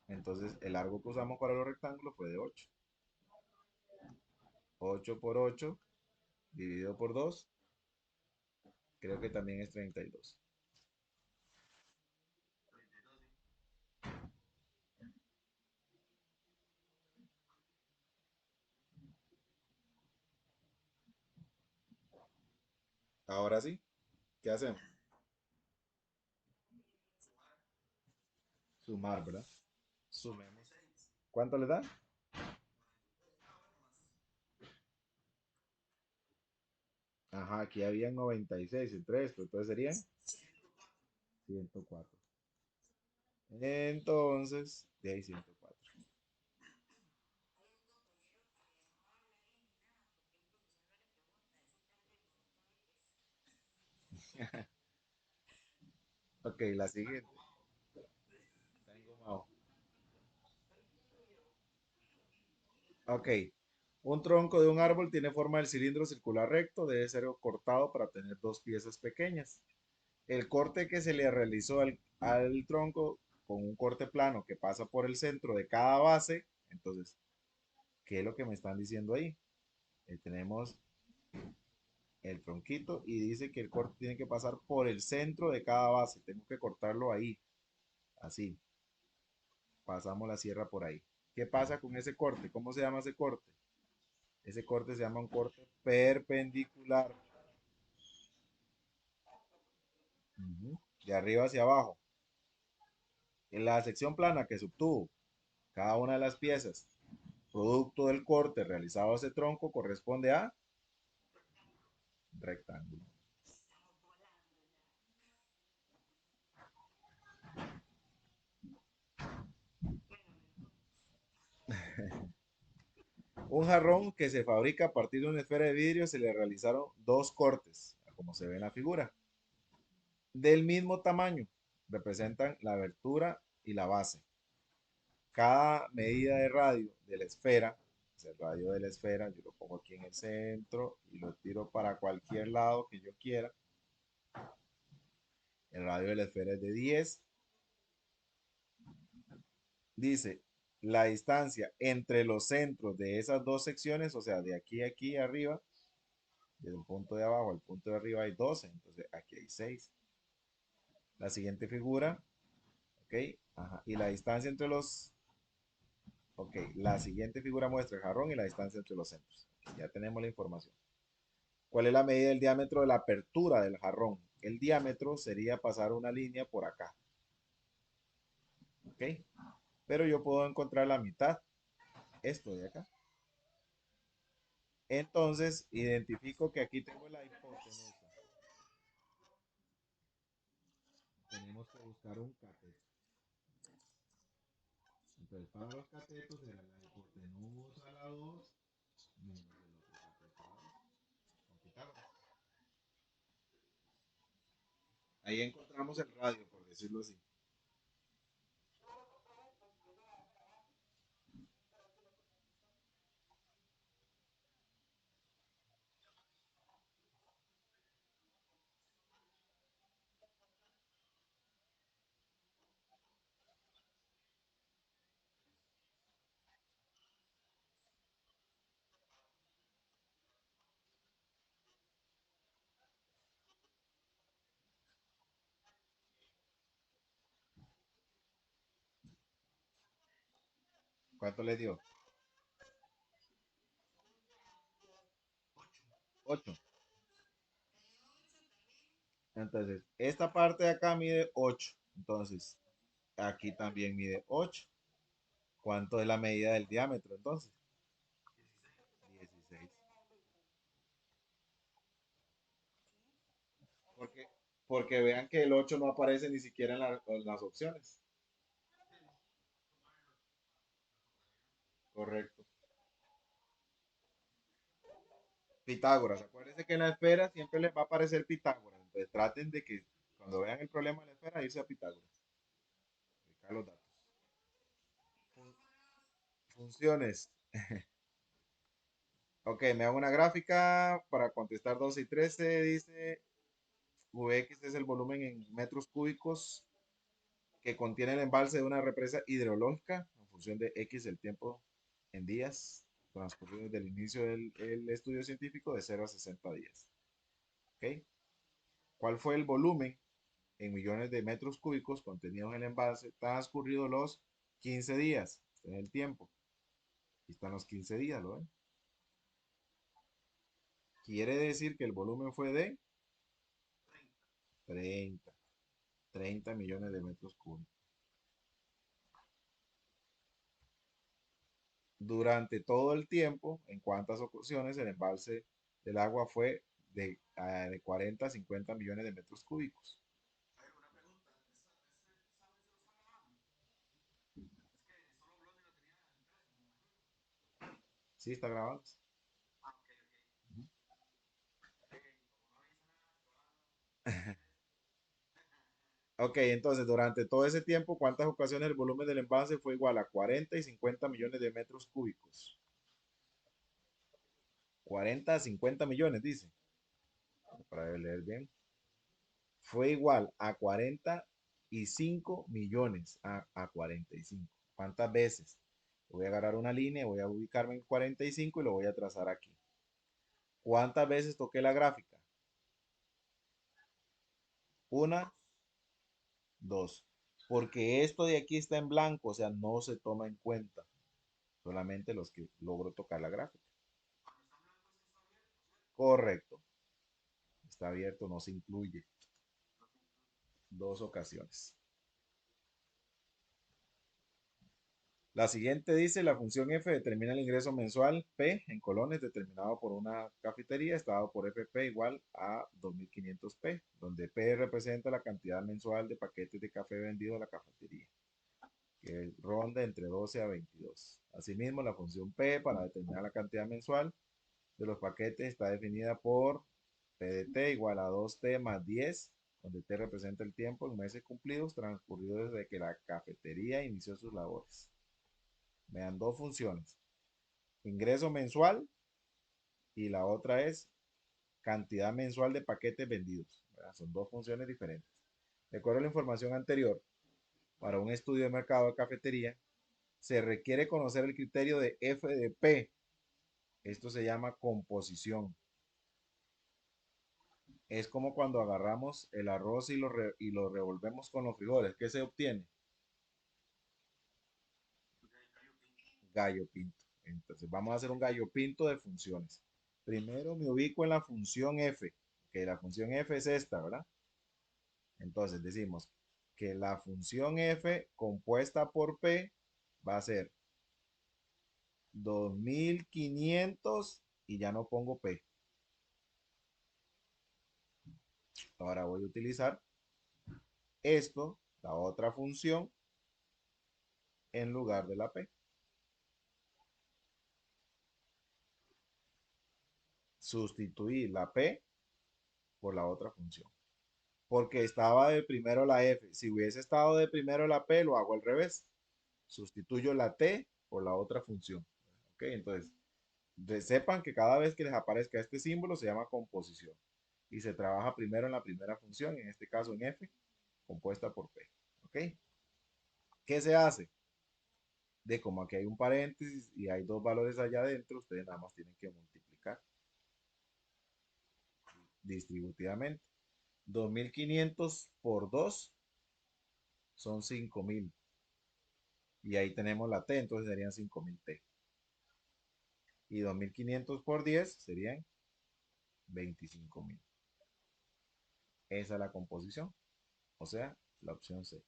Entonces, el largo que usamos para los rectángulos fue de 8. 8 por 8 dividido por 2, creo que también es 32. Ahora sí, ¿qué hacemos? Sumar, ¿verdad? Sumemos. ¿Cuánto le da? Ajá, aquí habían 96 entre esto, entonces serían 104. Entonces, de ahí 104. Ok, la siguiente. Tengo más. Ok, un tronco de un árbol tiene forma del cilindro circular recto, debe ser cortado para tener dos piezas pequeñas. El corte que se le realizó al tronco con un corte plano que pasa por el centro de cada base, entonces, ¿qué es lo que me están diciendo ahí? Tenemos el tronquito y dice que el corte tiene que pasar por el centro de cada base. Tengo que cortarlo ahí, así. Pasamos la sierra por ahí. ¿Qué pasa con ese corte? ¿Cómo se llama ese corte? Ese corte se llama un corte perpendicular. Ujú. De arriba hacia abajo. En la sección plana que se obtuvo, cada una de las piezas, producto del corte realizado a ese tronco, corresponde a rectángulo. Un jarrón que se fabrica a partir de una esfera de vidrio se le realizaron dos cortes, como se ve en la figura, del mismo tamaño. Representan la abertura y la base. Cada medida de radio de la esfera, o sea, el radio de la esfera, yo lo pongo aquí en el centro y lo tiro para cualquier lado que yo quiera. El radio de la esfera es de 10. Dice, la distancia entre los centros de esas dos secciones, o sea, de aquí a aquí arriba, desde el punto de abajo al punto de arriba hay 12, entonces aquí hay 6. La siguiente figura, ok, ajá, y la distancia entre los, ok, la siguiente figura muestra el jarrón y la distancia entre los centros. Ya tenemos la información. ¿Cuál es la medida del diámetro de la apertura del jarrón? El diámetro sería pasar una línea por acá, ok, pero yo puedo encontrar la mitad, esto de acá. Entonces, identifico que aquí tengo la hipotenusa. Tenemos que buscar un cateto. Entonces, para los catetos era la hipotenusa a la 2 menos el otro cateto a la 2, con Pitágoras. Ahí encontramos el radio, por decirlo así. ¿Cuánto le dio? 8. Entonces, esta parte de acá mide 8. Entonces, aquí también mide 8. ¿Cuánto es la medida del diámetro entonces? 16. Porque, porque vean que el 8 no aparece ni siquiera en las opciones. Correcto. Pitágoras. Acuérdense que en la esfera siempre les va a aparecer Pitágoras. Entonces traten de que cuando vean el problema de la esfera, irse a Pitágoras. Buscar los datos. Fun- Funciones. Ok, me hago una gráfica para contestar 12 y 13. Dice Vx es el volumen en metros cúbicos que contiene el embalse de una represa hidrológica en función de X el tiempo en días transcurridos desde el inicio del estudio científico de 0 a 60 días. ¿Ok? ¿Cuál fue el volumen en millones de metros cúbicos contenidos en el embalse transcurridos los 15 días? Este es el tiempo. Aquí están los 15 días, ¿lo ven? Quiere decir que el volumen fue de 30, 30 millones de metros cúbicos. Durante todo el tiempo, en cuántas ocasiones el embalse del agua fue de 40 a 50 millones de metros cúbicos. ¿Sí está grabando? Ok, entonces durante todo ese tiempo, ¿cuántas ocasiones el volumen del embalse fue igual a 40 y 50 millones de metros cúbicos? 40 a 50 millones, dice. Para leer bien. Fue igual a 45 millones a 45. ¿Cuántas veces? Voy a agarrar una línea, voy a ubicarme en 45 y lo voy a trazar aquí. ¿Cuántas veces toqué la gráfica? Una, dos. Porque esto de aquí está en blanco, o sea, no se toma en cuenta. Solamente los que logro tocar la gráfica. Correcto. Está abierto, no se incluye. Dos ocasiones. La siguiente dice, la función f determina el ingreso mensual P en colones determinado por una cafetería, estado por FP igual a 2500 P, donde P representa la cantidad mensual de paquetes de café vendido a la cafetería, que ronda entre 12 a 22. Asimismo, la función P para determinar la cantidad mensual de los paquetes está definida por P de T igual a 2T más 10, donde T representa el tiempo en meses cumplidos transcurridos desde que la cafetería inició sus labores. Me dan dos funciones, ingreso mensual y la otra es cantidad mensual de paquetes vendidos. ¿Verdad? Son dos funciones diferentes. De acuerdo a la información anterior, para un estudio de mercado de cafetería, se requiere conocer el criterio de FDP. Esto se llama composición. Es como cuando agarramos el arroz y lo revolvemos con los frijoles. ¿Qué se obtiene? Gallo pinto. Entonces vamos a hacer un gallo pinto de funciones. Primero me ubico en la función f, que la función f es esta, ¿verdad? Entonces decimos que la función f compuesta por p va a ser 2500 y ya no pongo p. Ahora voy a utilizar esto, la otra función, en lugar de la p. Sustituir la p por la otra función. Porque estaba de primero la f. Si hubiese estado de primero la p, lo hago al revés. Sustituyo la t por la otra función. ¿Ok? Entonces, sepan que cada vez que les aparezca este símbolo se llama composición. Y se trabaja primero en la primera función, en este caso en f, compuesta por p. ¿Ok? ¿Qué se hace? De como aquí hay un paréntesis y hay dos valores allá adentro, ustedes nada más tienen que multiplicar distributivamente. 2500 por 2 son 5000. Y ahí tenemos la T, entonces serían 5000 T. Y 2500 por 10 serían 25.000. Esa es la composición, o sea, la opción C.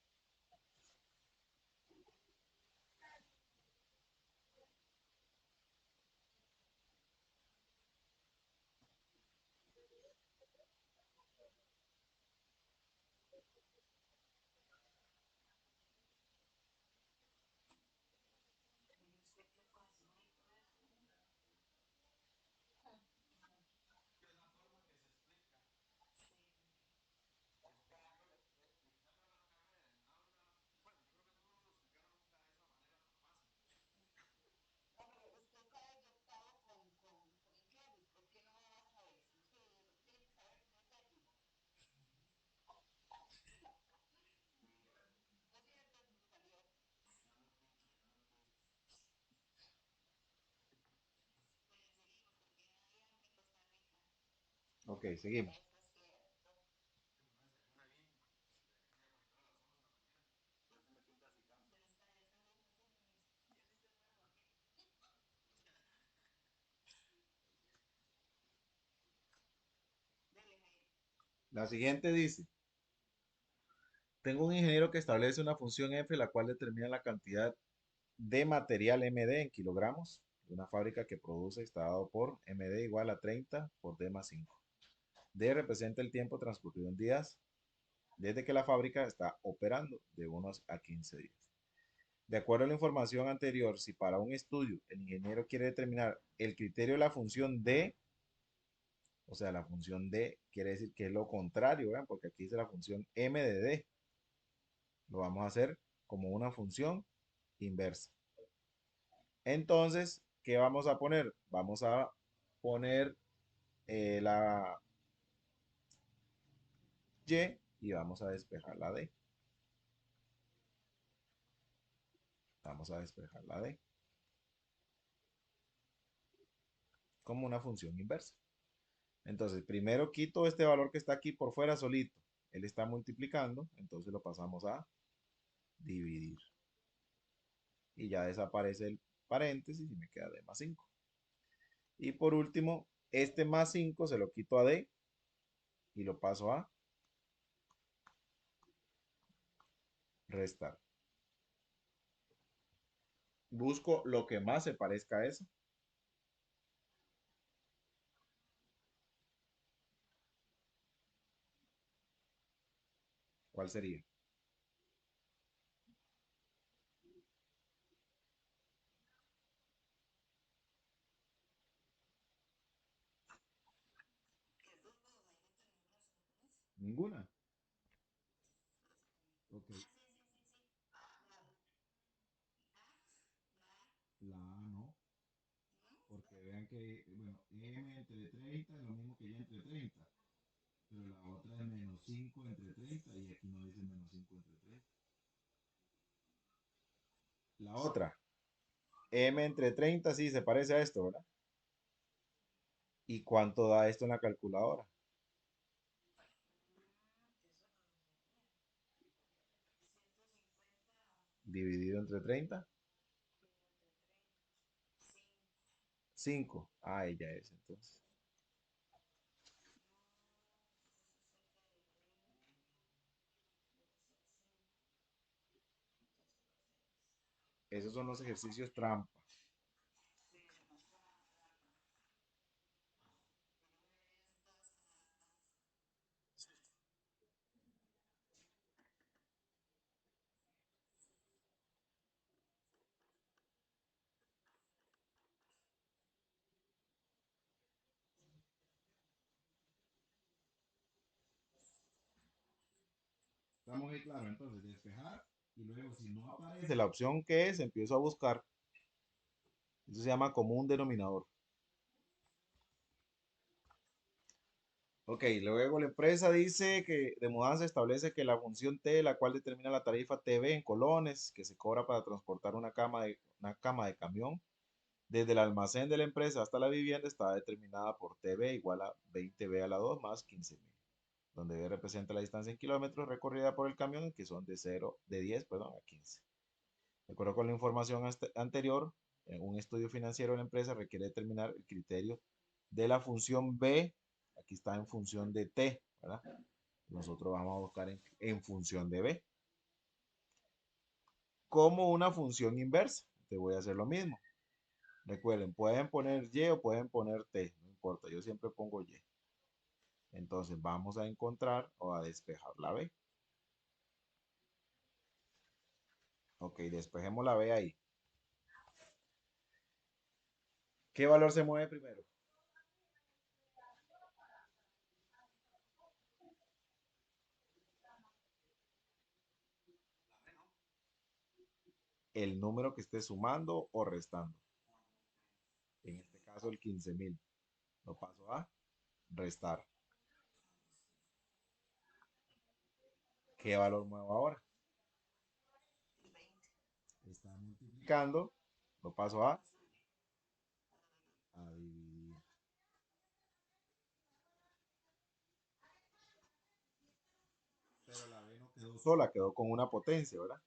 Ok, seguimos. La siguiente dice, tengo un ingeniero que establece una función F, la cual determina la cantidad de material MD en kilogramos de una fábrica que produce, está dado por MD igual a 30 por D más 5. D representa el tiempo transcurrido en días desde que la fábrica está operando, de unos a 15 días. De acuerdo a la información anterior, si para un estudio el ingeniero quiere determinar el criterio de la función D, o sea, la función D quiere decir que es lo contrario, ¿verdad? Porque aquí dice la función M de D. Lo vamos a hacer como una función inversa. Entonces, ¿qué vamos a poner? Vamos a poner la Y y vamos a despejar la D. Vamos a despejar la D como una función inversa. Entonces, primero quito este valor que está aquí por fuera solito. Él está multiplicando, entonces lo pasamos a dividir. Y ya desaparece el paréntesis y me queda D más 5. Y por último, este más 5 se lo quito a D y lo paso a restar. Busco lo que más se parezca a eso. ¿Cuál sería? Ninguna. Ok, la A no, porque vean que, bueno, M entre 30 es lo mismo que Y entre 30, pero la otra es menos 5 entre 30 y aquí no dice menos 5 entre 30. La otra, M entre 30 sí se parece a esto, ¿verdad? ¿Y cuánto da esto en la calculadora? Dividido entre 30, 5. Ah, ella es entonces. Esos son los ejercicios trampa. Estamos ahí claro, entonces despejar y luego si no aparece la opción que es, empiezo a buscar. Eso se llama común denominador. Ok, luego la empresa dice que de mudanza establece que la función T, la cual determina la tarifa TV en colones, que se cobra para transportar una cama de camión desde el almacén de la empresa hasta la vivienda, está determinada por TV igual a 20B a la 2 más 15.000, donde B representa la distancia en kilómetros recorrida por el camión, que son de 10, perdón, a 15. De acuerdo con la información anterior, un estudio financiero de la empresa requiere determinar el criterio de la función B. Aquí está en función de T, ¿verdad? Nosotros vamos a buscar en función de B. Como una función inversa. Te voy a hacer lo mismo. Recuerden, pueden poner Y o pueden poner T, no importa, yo siempre pongo Y. Entonces vamos a encontrar o a despejar la B. Ok, despejemos la B ahí. ¿Qué valor se mueve primero? El número que esté sumando o restando. En este caso el 15.000. Lo paso a restar. ¿Qué valor muevo ahora? Está multiplicando. Lo paso a dividir. Pero la B no quedó sola, quedó con una potencia, ¿verdad?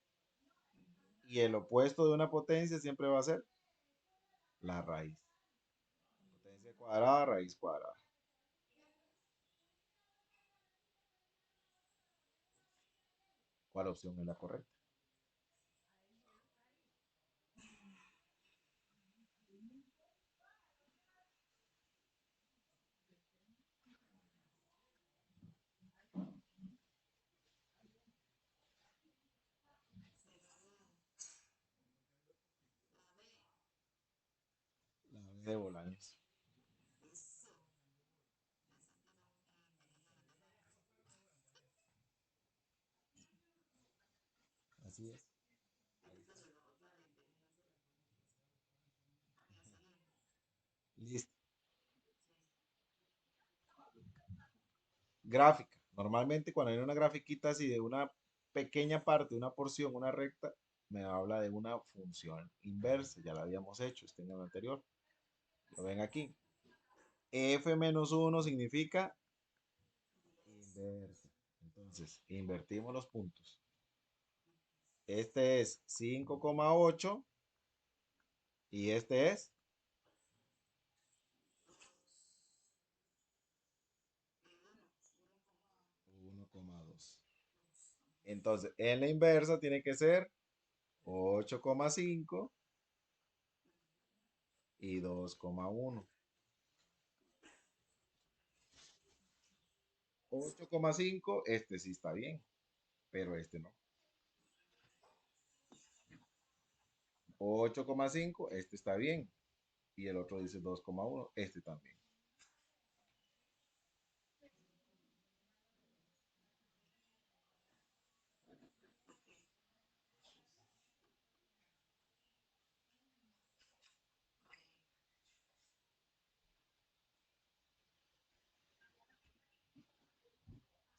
Y el opuesto de una potencia siempre va a ser la raíz. Potencia cuadrada, raíz cuadrada. ¿Cuál opción es la correcta? La B de Bolaños. Así es. Listo. Gráfica. Normalmente cuando hay una grafiquita así de una pequeña parte, una porción, una recta, me habla de una función inversa. Ya la habíamos hecho, este en el anterior. Lo ven aquí. F menos uno significa inversa. Entonces, invertimos los puntos. Este es 5,8 y este es 1,2. Entonces, en la inversa tiene que ser 8,5 y 2,1. 8,5, este sí está bien, pero este no. 8,5, este está bien. Y el otro dice 2,1, este también.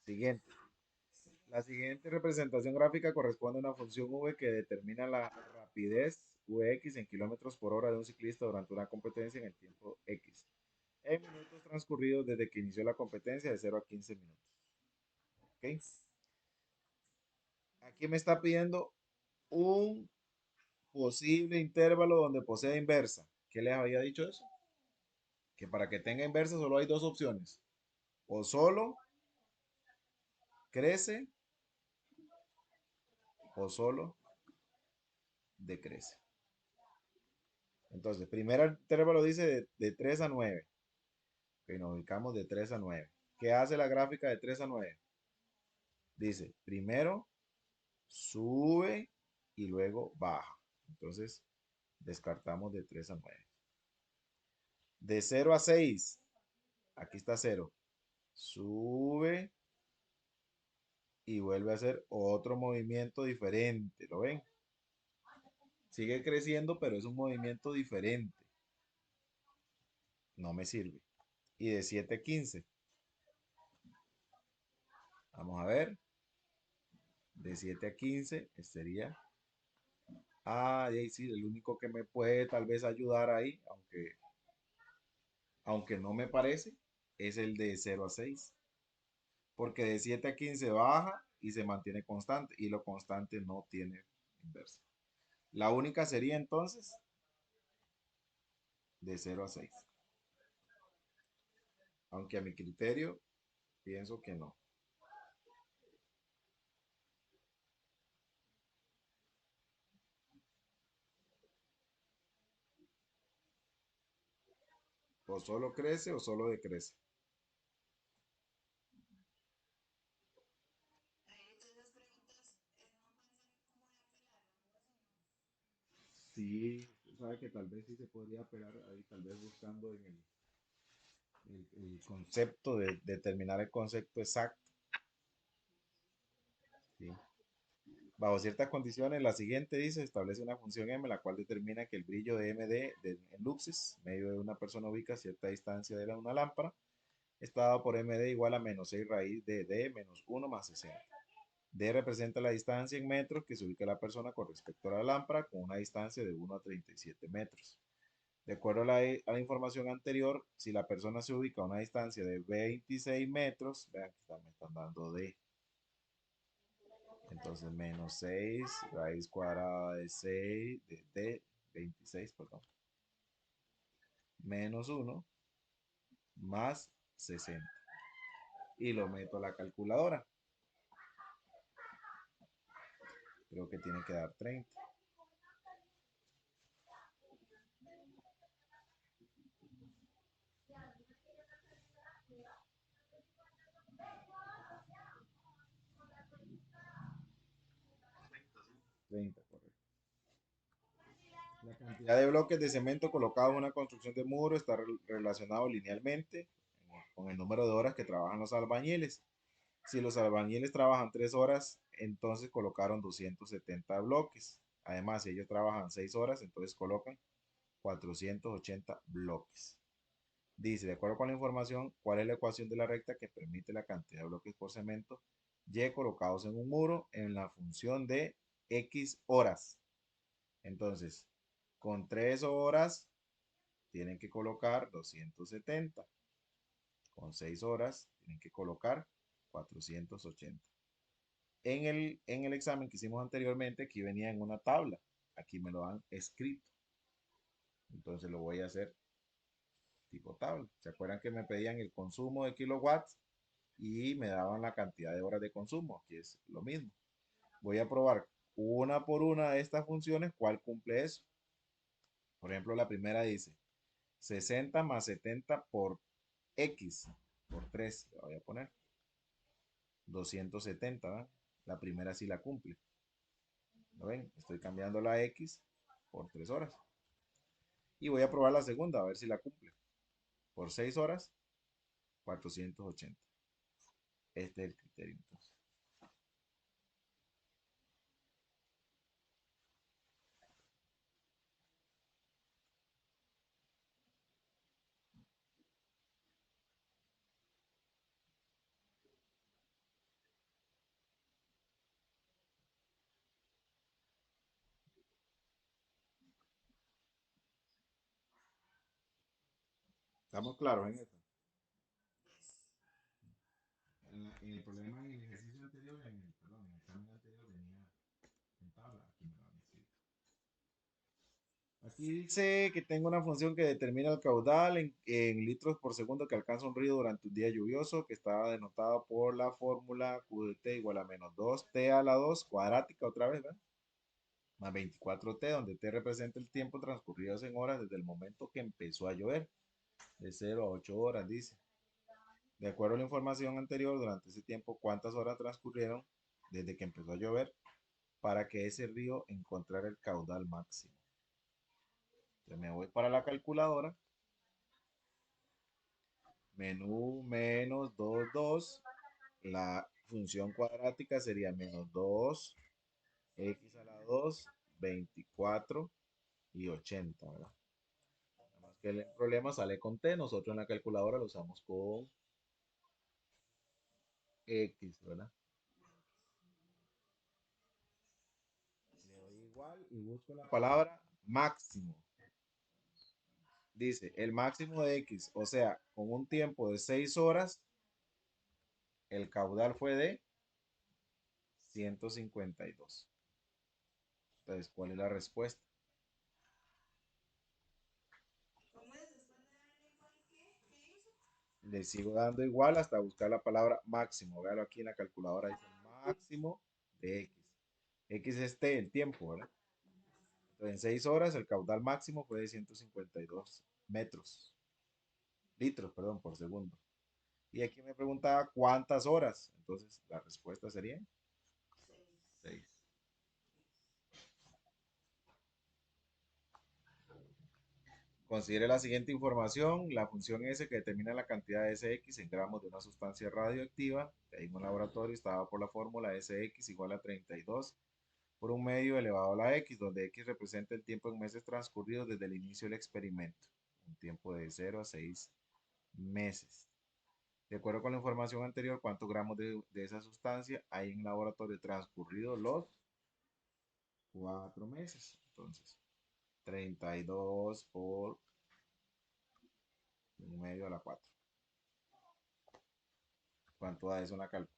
Siguiente. La siguiente representación gráfica corresponde a una función v que determina la rapidez Vx en kilómetros por hora de un ciclista durante una competencia en el tiempo X, en minutos transcurridos desde que inició la competencia de 0 a 15 minutos. ¿Ok? Aquí me está pidiendo un posible intervalo donde posea inversa. ¿Qué les había dicho eso? Que para que tenga inversa solo hay dos opciones. O solo crece o solo decrece. Entonces, primer intervalo dice de 3 a 9. Que nos ubicamos de 3 a 9. ¿Qué hace la gráfica de 3 a 9? Dice, primero sube y luego baja. Entonces, descartamos de 3 a 9. De 0 a 6, aquí está 0. Sube y vuelve a hacer otro movimiento diferente. ¿Lo ven? Sigue creciendo, pero es un movimiento diferente. No me sirve. Y de 7 a 15. Vamos a ver. De 7 a 15 sería. Ah, y sí, el único que me puede tal vez ayudar ahí, aunque no me parece, es el de 0 a 6. Porque de 7 a 15 baja y se mantiene constante. Y lo constante no tiene inversa. La única sería entonces de 0 a 6. Aunque a mi criterio pienso que no. O solo crece o solo decrece. Sí, sabe que tal vez sí se podría operar ahí, tal vez buscando en el concepto de determinar el concepto exacto. Sí. Bajo ciertas condiciones, la siguiente dice, establece una función m, la cual determina que el brillo de MD en luxes, medio de una persona ubica a cierta distancia de una lámpara, está dado por MD igual a menos 6 raíz de D menos 1 más 60. D representa la distancia en metros que se ubica la persona con respecto a la lámpara con una distancia de 1 a 37 metros. De acuerdo a la información anterior, si la persona se ubica a una distancia de 26 metros, vean que me están dando D. Entonces, menos 6 raíz cuadrada de 6, de 26, perdón, menos 1 más 60. Y lo meto a la calculadora. Creo que tiene que dar 30. 30, correcto. La cantidad de bloques de cemento colocados en una construcción de muro está relacionado linealmente con el número de horas que trabajan los albañiles. Si los albañiles trabajan 3 horas, entonces colocaron 270 bloques. Además, si ellos trabajan 6 horas, entonces colocan 480 bloques. Dice, de acuerdo con la información, ¿cuál es la ecuación de la recta que permite la cantidad de bloques por cemento Y colocados en un muro en la función de X horas? Entonces, con 3 horas tienen que colocar 270. Con 6 horas tienen que colocar 480. En el examen que hicimos anteriormente, aquí venía en una tabla. Aquí me lo han escrito. Entonces lo voy a hacer tipo tabla. ¿Se acuerdan que me pedían el consumo de kilowatts y me daban la cantidad de horas de consumo? Aquí es lo mismo. Voy a probar una por una de estas funciones cuál cumple eso. Por ejemplo, la primera dice 60 más 70 por X, por 3, le voy a poner 270, ¿verdad? La primera sí la cumple. ¿Lo ven? Estoy cambiando la X por 3 horas. Y voy a probar la segunda, a ver si la cumple. Por 6 horas, 480. Este es el criterio entonces. ¿Estamos claros en eso? El problema en el ejercicio anterior, perdón, en el examen anterior venía en tabla, aquí me lo han escrito. Aquí dice que tengo una función que determina el caudal en litros por segundo que alcanza un río durante un día lluvioso, que está denotada por la fórmula Q de t igual a menos 2t a la 2 cuadrática otra vez, ¿verdad? Más 24t, donde t representa el tiempo transcurrido en horas desde el momento que empezó a llover, de 0 a 8 horas, dice. De acuerdo a la información anterior, durante ese tiempo, ¿cuántas horas transcurrieron desde que empezó a llover para que ese río encontrara el caudal máximo? Entonces me voy para la calculadora. Menú menos 2 2. La función cuadrática sería menos 2 x a la 2 24 y 80, ¿verdad? Nada más que el problema sale con t, nosotros en la calculadora lo usamos con x, ¿verdad? Le doy igual y busco la palabra máximo. Dice, el máximo de x, o sea, con un tiempo de 6 horas, el caudal fue de 152. Entonces, ¿cuál es la respuesta? Le sigo dando igual hasta buscar la palabra máximo. Véalo aquí en la calculadora, dice máximo de x. X es t, el tiempo, ¿verdad? Entonces, en 6 horas el caudal máximo fue de 152 metros, litros, perdón, por segundo. Y aquí me preguntaba cuántas horas. Entonces, la respuesta sería 6. Considere la siguiente información. La función S que determina la cantidad de SX en gramos de una sustancia radioactiva en un laboratorio estaba por la fórmula SX igual a 32 por un medio elevado a la X, donde X representa el tiempo en meses transcurridos desde el inicio del experimento. Un tiempo de 0 a 6 meses. De acuerdo con la información anterior, ¿cuántos gramos de esa sustancia hay en el laboratorio transcurridos los 4 meses? Entonces, 32 por un medio a la 4. ¿Cuánto da eso una calculadora?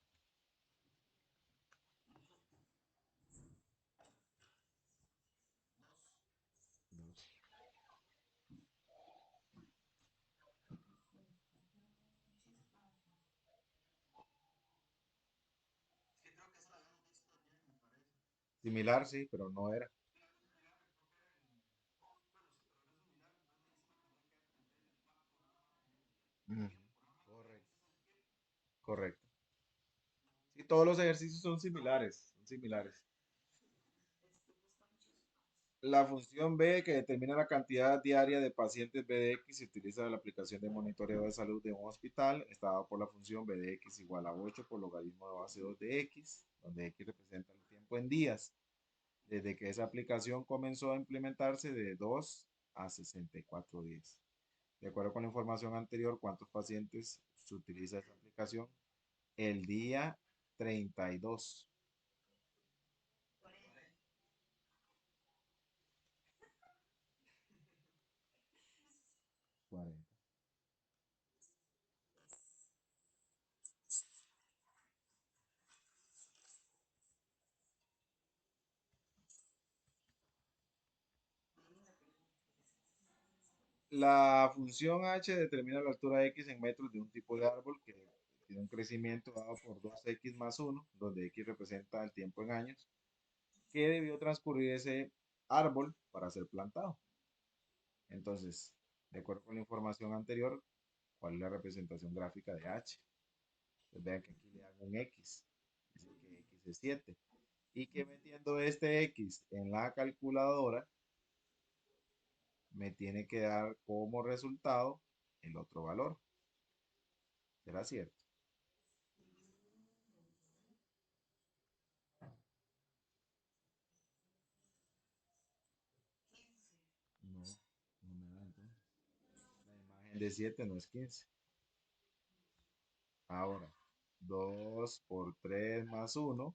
Similar, sí, pero no era. Ujú. Correcto. Correcto. Sí, todos los ejercicios son similares, son similares. La función B que determina la cantidad diaria de pacientes BDX se utiliza en la aplicación de monitoreo de salud de un hospital. Está dado por la función BDX igual a 8 por logaritmo de base 2 de X, donde X representa el tiempo en días. Desde que esa aplicación comenzó a implementarse de 2 a 64 días. De acuerdo con la información anterior, ¿cuántos pacientes se utiliza esa aplicación? El día 32. 40. La función h determina la altura x en metros de un tipo de árbol que tiene un crecimiento dado por 2x más 1, donde x representa el tiempo en años, que debió transcurrir ese árbol para ser plantado. Entonces, de acuerdo con la información anterior, ¿cuál es la representación gráfica de h? Pues vean que aquí le hago un x, dice que x es 7, y que metiendo este x en la calculadora, me tiene que dar como resultado el otro valor. ¿Será cierto? No, no me da entonces. La imagen de 7 no es 15. Ahora, 2 por 3 más uno,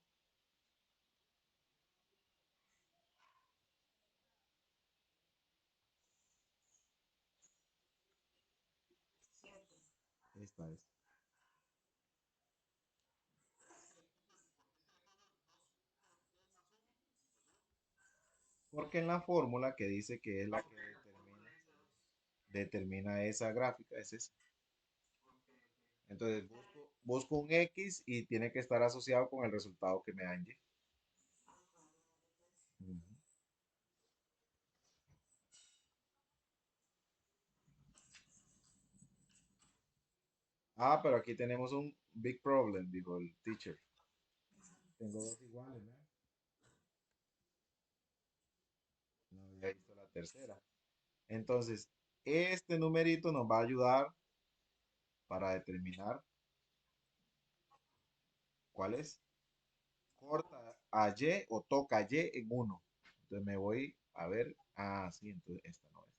Esta es. Porque en la fórmula que dice que es la que determina esa gráfica, es esa. Entonces busco un X y tiene que estar asociado con el resultado que me da en Y. Ujú. Ah, pero aquí tenemos un big problem, dijo el teacher. Tengo dos iguales, ¿no? No había visto la tercera. Entonces, este numerito nos va a ayudar para determinar cuál es. Corta a Y o toca Y en uno. Entonces me voy a ver. Ah, sí, entonces esta no es.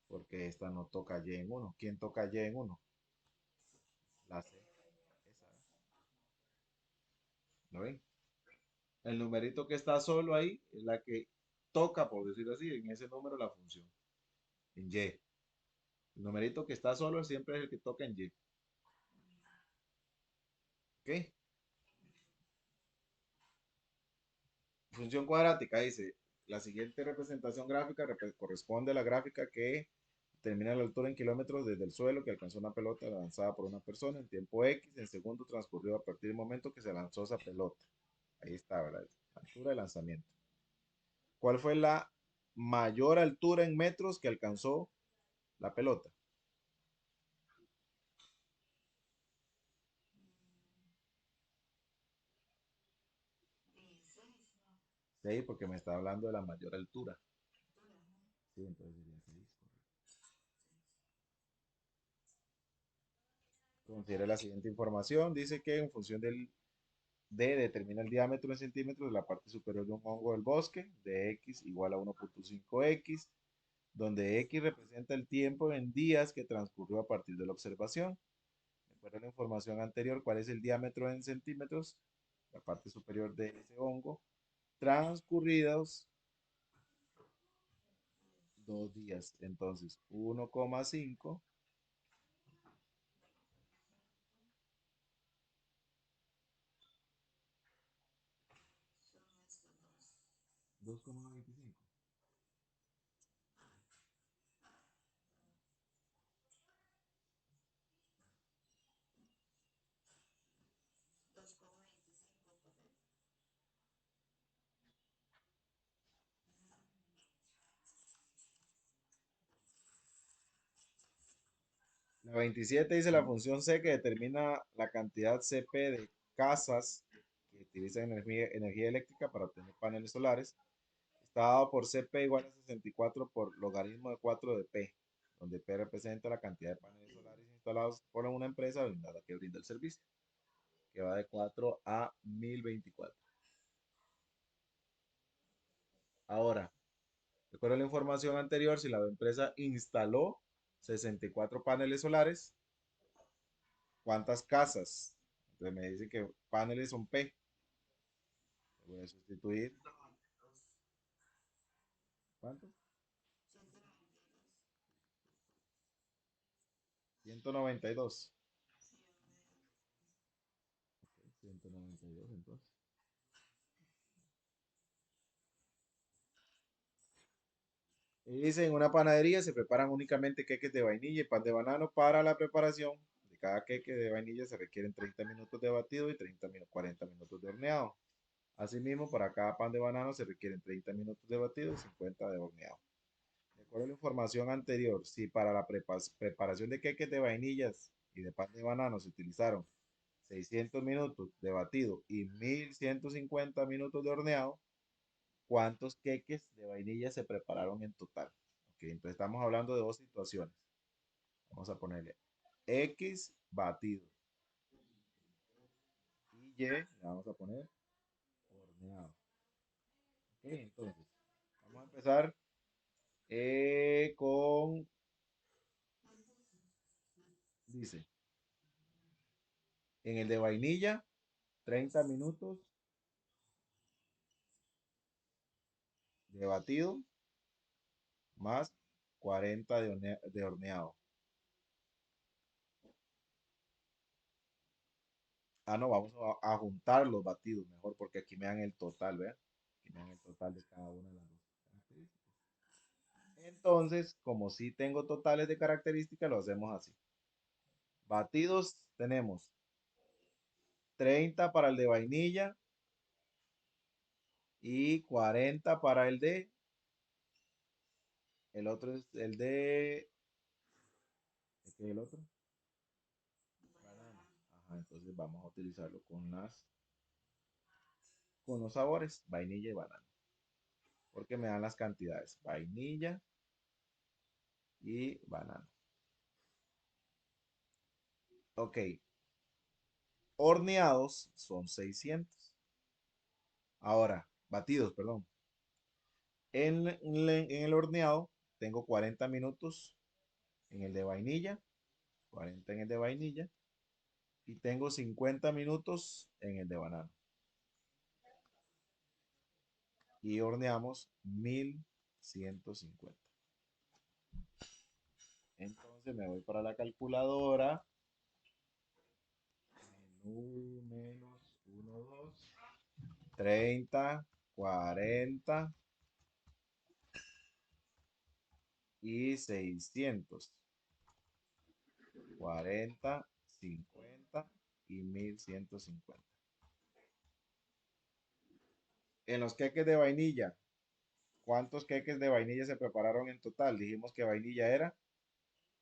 Porque esta no toca Y en uno. ¿Quién toca Y en uno? La C. Esa, ¿eh? ¿Lo ven? El numerito que está solo ahí es la que toca, por decirlo así, en ese número la función. En Y. El numerito que está solo siempre es el que toca en Y. ¿Ok? Función cuadrática dice, la siguiente representación gráfica corresponde a la gráfica que determina la altura en kilómetros desde el suelo que alcanzó una pelota lanzada por una persona en tiempo X, en segundo transcurrido a partir del momento que se lanzó esa pelota. Ahí está, ¿verdad? Altura de lanzamiento. ¿Cuál fue la mayor altura en metros que alcanzó la pelota? Sí, porque me está hablando de la mayor altura. Sí, entonces sería 6, correcto. Considera la siguiente información. Dice que en función del D determina el diámetro en centímetros de la parte superior de un hongo del bosque, de X igual a 1,5X, donde X representa el tiempo en días que transcurrió a partir de la observación. De acuerdo a la información anterior, ¿cuál es el diámetro en centímetros? La parte superior de ese hongo, transcurridos 2 días. Entonces, 1,5, 2,25. La 27 dice la función C que determina la cantidad CP de casas que utilizan energía eléctrica para obtener paneles solares. Está dado por CP igual a 64 por logaritmo de 4 de P, donde P representa la cantidad de paneles solares instalados por una empresa brindada que brinda el servicio, que va de 4 a 1024. Ahora, recuerda la información anterior, si la empresa instaló 64 paneles solares, ¿cuántas casas? Entonces me dice que paneles son P. Voy a sustituir. ¿Cuántos? 192. 192 entonces. Y dice, en una panadería se preparan únicamente queques de vainilla y pan de banano. Para la preparación de cada queque de vainilla se requieren 30 minutos de batido y 40 minutos de horneado. Asimismo, para cada pan de banano se requieren 30 minutos de batido y 50 de horneado. De acuerdo a la información anterior, si para la preparación de queques de vainillas y de pan de banano se utilizaron 600 minutos de batido y 1150 minutos de horneado, ¿cuántos queques de vainilla se prepararon en total? Ok, entonces estamos hablando de dos situaciones. Vamos a ponerle X batido y Y le vamos a poner horneado. Ok, entonces vamos a empezar con, dice, en el de vainilla, 30 minutos de batido más 40 de horneado. Ah, no, vamos a juntar los batidos mejor porque aquí me dan el total, ¿vean? Aquí me dan el total de cada una de las dos características. Entonces, como sí tengo totales de características, lo hacemos así. Batidos tenemos 30 para el de vainilla y 40 para el otro es ¿qué es el otro? Banano. Ajá, entonces vamos a utilizarlo con los sabores, vainilla y banano, porque me dan las cantidades, vainilla y banano. Ok, horneados son 600. Ahora, batidos, perdón. En el horneado tengo 40 minutos en el de vainilla, 40 en el de vainilla y tengo 50 minutos en el de banano. Y horneamos 1150. Entonces me voy para la calculadora. Menú menos 1, 2, 30, 40 y 600. 40, 50 y 1150. En los queques de vainilla, ¿cuántos queques de vainilla se prepararon en total? Dijimos que vainilla era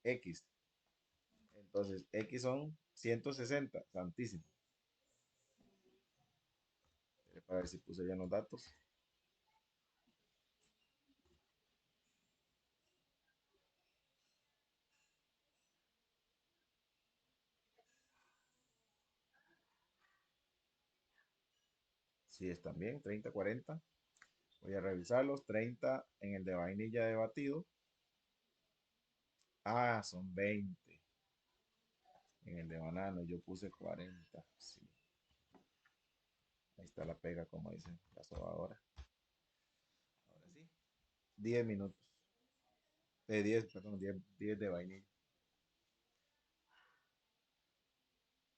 X. Entonces, X son 160. Santísimo. Para ver si puse bien los datos. Sí, están bien. 30, 40. Voy a revisarlos. 30 en el de vainilla de batido. Ah, son 20 en el de banano. Yo puse 40. Sí. Ahí está la pega, como dice la sobadora. Ahora sí. 10 minutos. 10, perdón, 10 de vainilla.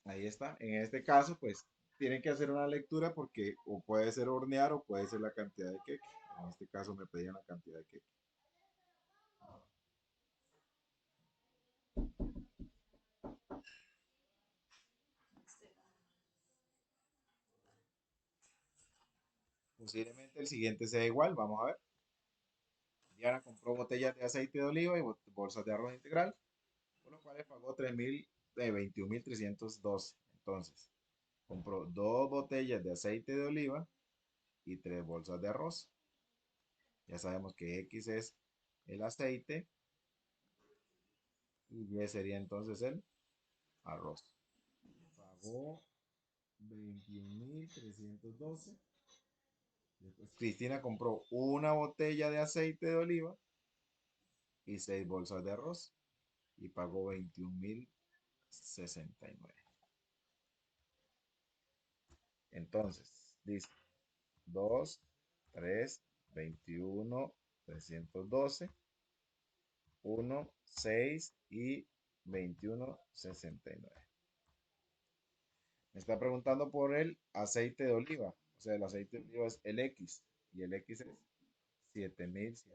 Ahí está. En este caso, pues tienen que hacer una lectura porque o puede ser hornear o puede ser la cantidad de queque. En este caso me pedían la cantidad de queque. Posiblemente el siguiente sea igual. Vamos a ver. Diana compró botellas de aceite de oliva y bolsas de arroz integral, por lo cual pagó 21.312. Entonces, compró dos botellas de aceite de oliva y tres bolsas de arroz. Ya sabemos que X es el aceite y Y sería entonces el arroz. Pagó 21.312. Después Cristina compró una botella de aceite de oliva y seis bolsas de arroz y pagó 21.069. Entonces, dice 2, 3, 21, 312, 1, 6 y 21,69. Me está preguntando por el aceite de oliva. O sea, el aceite de oliva es el X y el X es 7.185.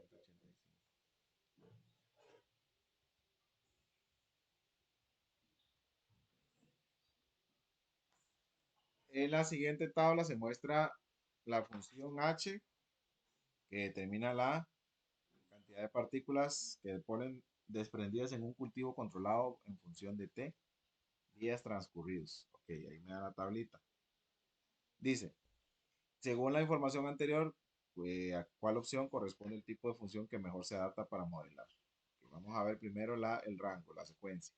En la siguiente tabla se muestra la función H que determina la cantidad de partículas que ponen desprendidas en un cultivo controlado en función de T días transcurridos. Ok, ahí me da la tablita. Dice, según la información anterior, ¿a cuál opción corresponde el tipo de función que mejor se adapta para modelar? Ok, vamos a ver primero el rango, la secuencia.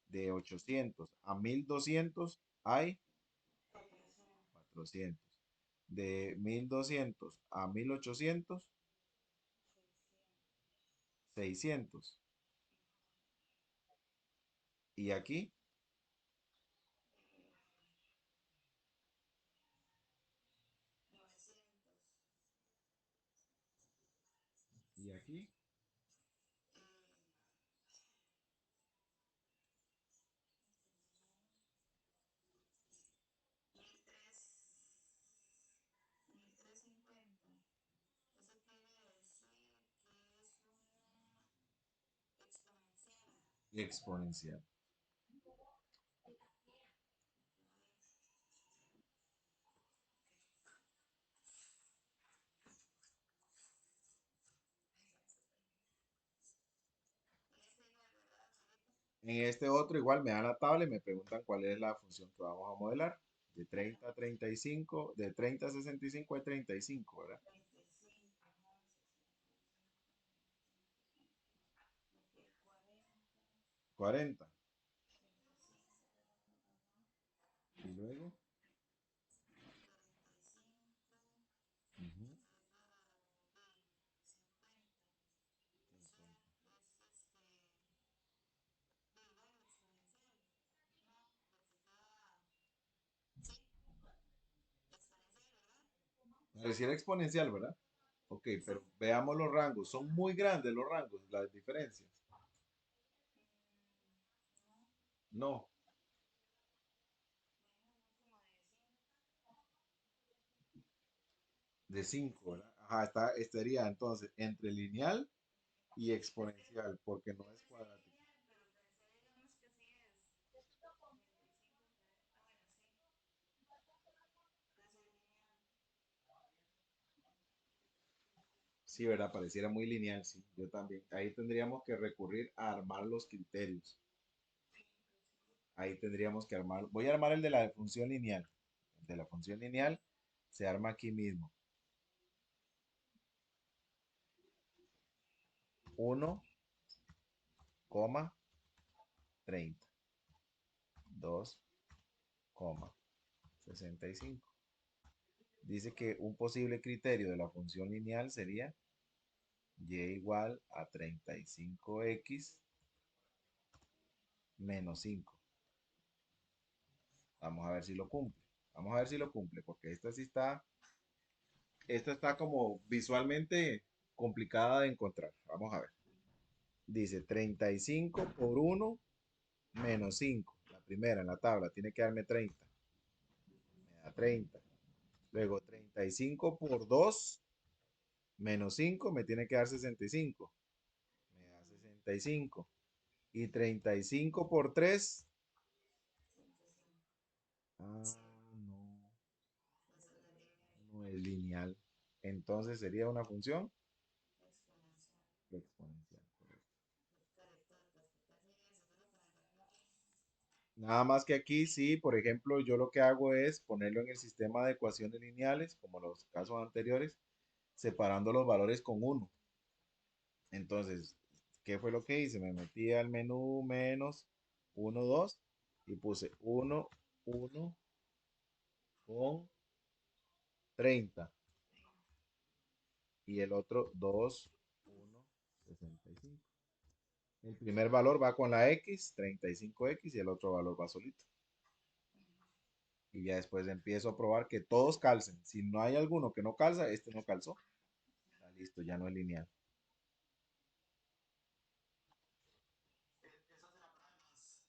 De 800 a 1200 hay 400. De 1200 a 1800, 600. Y aquí, y aquí. Y exponencial. En este otro igual me dan la tabla y me preguntan cuál es la función que vamos a modelar. De 30 a 35, de 30 a 65 a 35, ¿verdad? 40. Y luego, ujú, pareciera exponencial, ¿verdad? Ok, pero veamos los rangos. Son muy grandes los rangos, las diferencias. No, de 5, ¿verdad? Ajá, estaría entonces entre lineal y exponencial, porque no es cuadrático. Sí, ¿verdad? Pareciera muy lineal, sí. Yo también. Ahí tendríamos que recurrir a armar los criterios. Ahí tendríamos que armar. Voy a armar el de la función lineal. El de la función lineal se arma aquí mismo. 1,30. 2,65. Dice que un posible criterio de la función lineal sería y igual a 35x menos 5. Vamos a ver si lo cumple. Vamos a ver si lo cumple, porque esta está como visualmente complicada de encontrar. Vamos a ver. Dice 35 por 1 menos 5. La primera en la tabla tiene que darme 30. Me da 30. Luego 35 por 2 menos 5 me tiene que dar 65. Me da 65. Y 35 por 3. No, no es lineal. Entonces sería una función exponencial. Correcto. Nada más que aquí sí, por ejemplo, yo lo que hago es ponerlo en el sistema de ecuaciones lineales, como los casos anteriores, separando los valores con uno. Entonces, ¿qué fue lo que hice? Me metí al menú menos uno 2 y puse uno 1 con 30 y el otro 2 1 65. El primer valor va con la X, 35x, y el otro valor va solito. Y ya después empiezo a probar que todos calcen. Si no hay alguno que no calza, este no calzó. Está listo, ya no es lineal.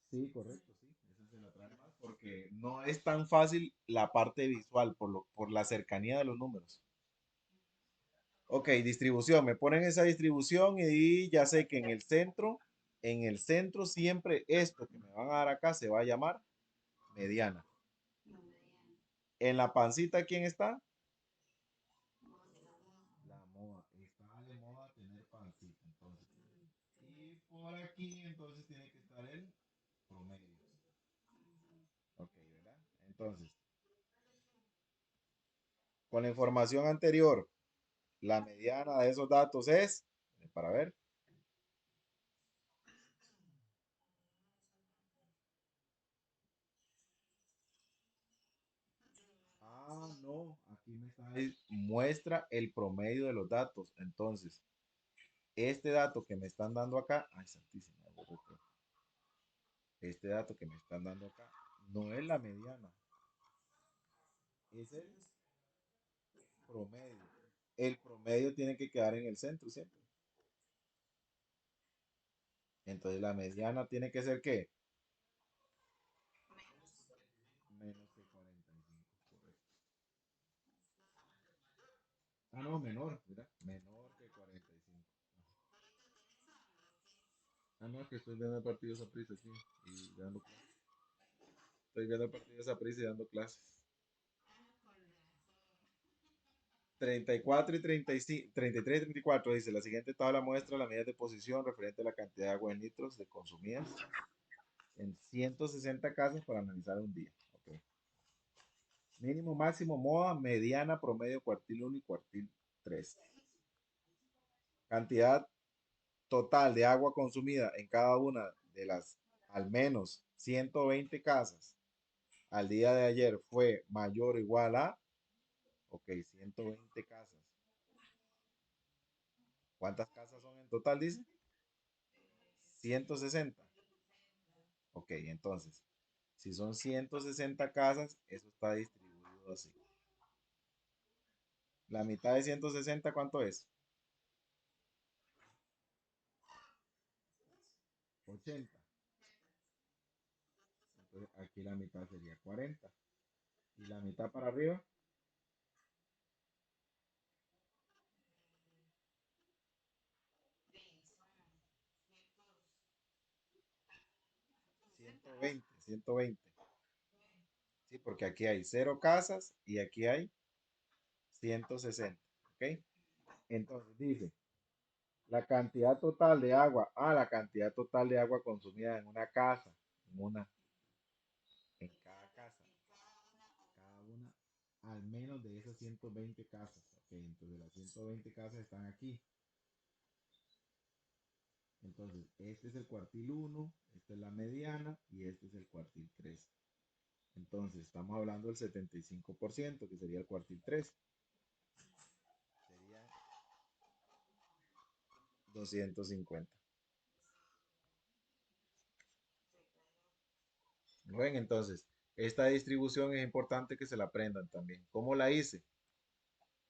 Sí, correcto, sí. Ese se la trae más porque no es tan fácil la parte visual por la cercanía de los números. Ok, distribución. Me ponen esa distribución y ya sé que en el centro siempre esto que me van a dar acá se va a llamar mediana. En la pancita, ¿quién está? La moda. Está de moda tener pancita, entonces. Y por aquí, entonces, tiene que estar el promedio. Ok, ¿verdad? Entonces, con la información anterior, la mediana de esos datos es, para ver. No, aquí me está, muestra el promedio de los datos. Entonces, este dato que me están dando acá, ay, santísima, este dato que me están dando acá no es la mediana, es el promedio. El promedio tiene que quedar en el centro siempre. Entonces, la mediana tiene que ser ¿qué? Menos que 45, correcto. No, menor, mira, menor que 45. Ah, no, que estoy viendo el partido de prisa aquí y dando clases. Estoy viendo el partido de prisa y dando clases. 34 y 35, 33 y 34 dice, la siguiente tabla muestra las medidas de posición referente a la cantidad de agua en litros de consumidas en 160 casas para analizar un día. Ok. Mínimo, máximo, moda, mediana, promedio, cuartil 1 y cuartil 3. Cantidad total de agua consumida en cada una de las al menos 120 casas al día de ayer fue mayor o igual a, ok, 120 casas. ¿Cuántas casas son en total, dice? 160. Ok, entonces, si son 160 casas, eso está distribuido así. La mitad de 160, ¿cuánto es? 80. Entonces, aquí la mitad sería 40. Y la mitad para arriba, 120, 120. Sí, porque aquí hay 0 casas y aquí hay 160. ¿Ok? Entonces dice, la cantidad total de agua, la cantidad total de agua consumida en una casa, en cada casa, cada una, al menos de esas 120 casas. Ok, entonces las 120 casas están aquí. Entonces, este es el cuartil uno, esta es la mediana y este es el cuartil 3. Entonces, estamos hablando del 75%, que sería el cuartil 3. Sería 250. ¿Lo ven? Entonces, esta distribución es importante que se la aprendan también. ¿Cómo la hice?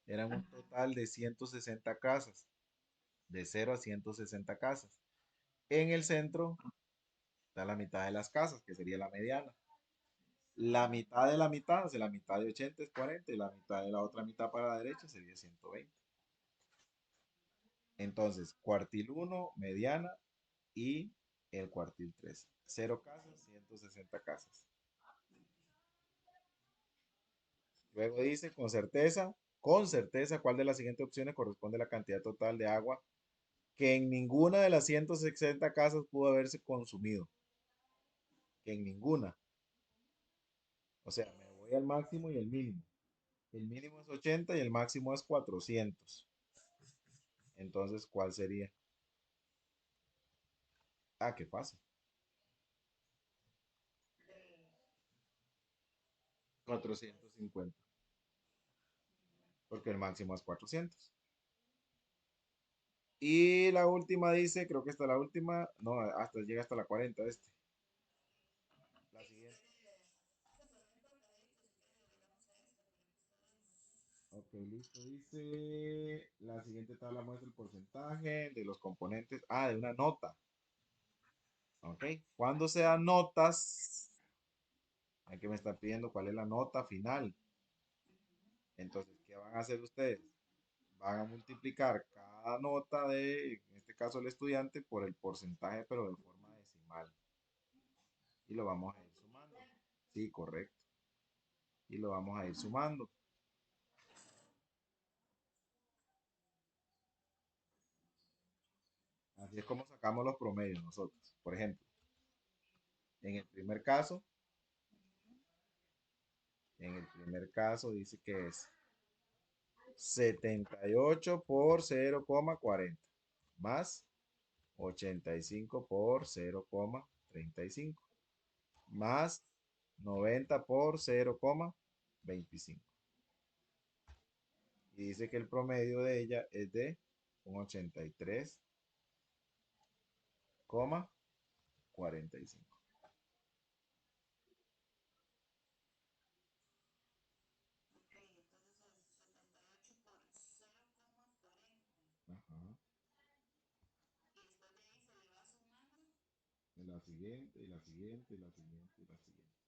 Eran un total de 160 casas, de 0 a 160 casas. En el centro está la mitad de las casas, que sería la mediana. La mitad de la mitad, o sea, la mitad de 80 es 40 y la mitad de la otra mitad para la derecha sería 120. Entonces, cuartil uno mediana y el cuartil 3. 0 casas, 160 casas. Luego dice, con certeza, ¿cuál de las siguientes opciones corresponde a la cantidad total de agua que en ninguna de las 160 casas pudo haberse consumido? Que en ninguna. O sea, me voy al máximo y el mínimo. El mínimo es 80 y el máximo es 400. Entonces, ¿cuál sería? Ah, qué fácil. 450. Porque el máximo es 400. Y la última dice, creo que esta la última, no, hasta llega hasta la 40 este. La siguiente. Ok, listo. Dice, la siguiente tabla muestra el porcentaje de los componentes. Ah, de una nota. Ok. Cuando sean notas, aquí me están pidiendo cuál es la nota final. Entonces, ¿qué van a hacer ustedes? Van a multiplicar cada nota de, en este caso el estudiante, por el porcentaje, pero de forma decimal. Y lo vamos a ir sumando. Sí, correcto. Y lo vamos a ir sumando. Así es como sacamos los promedios nosotros. Por ejemplo, en el primer caso, dice que es 78 por 0,40 más 85 por 0,35 más 90 por 0,25. Y dice que el promedio de ella es de un 83,45. Ajá. Y la siguiente, y la siguiente, y la siguiente, y la siguiente.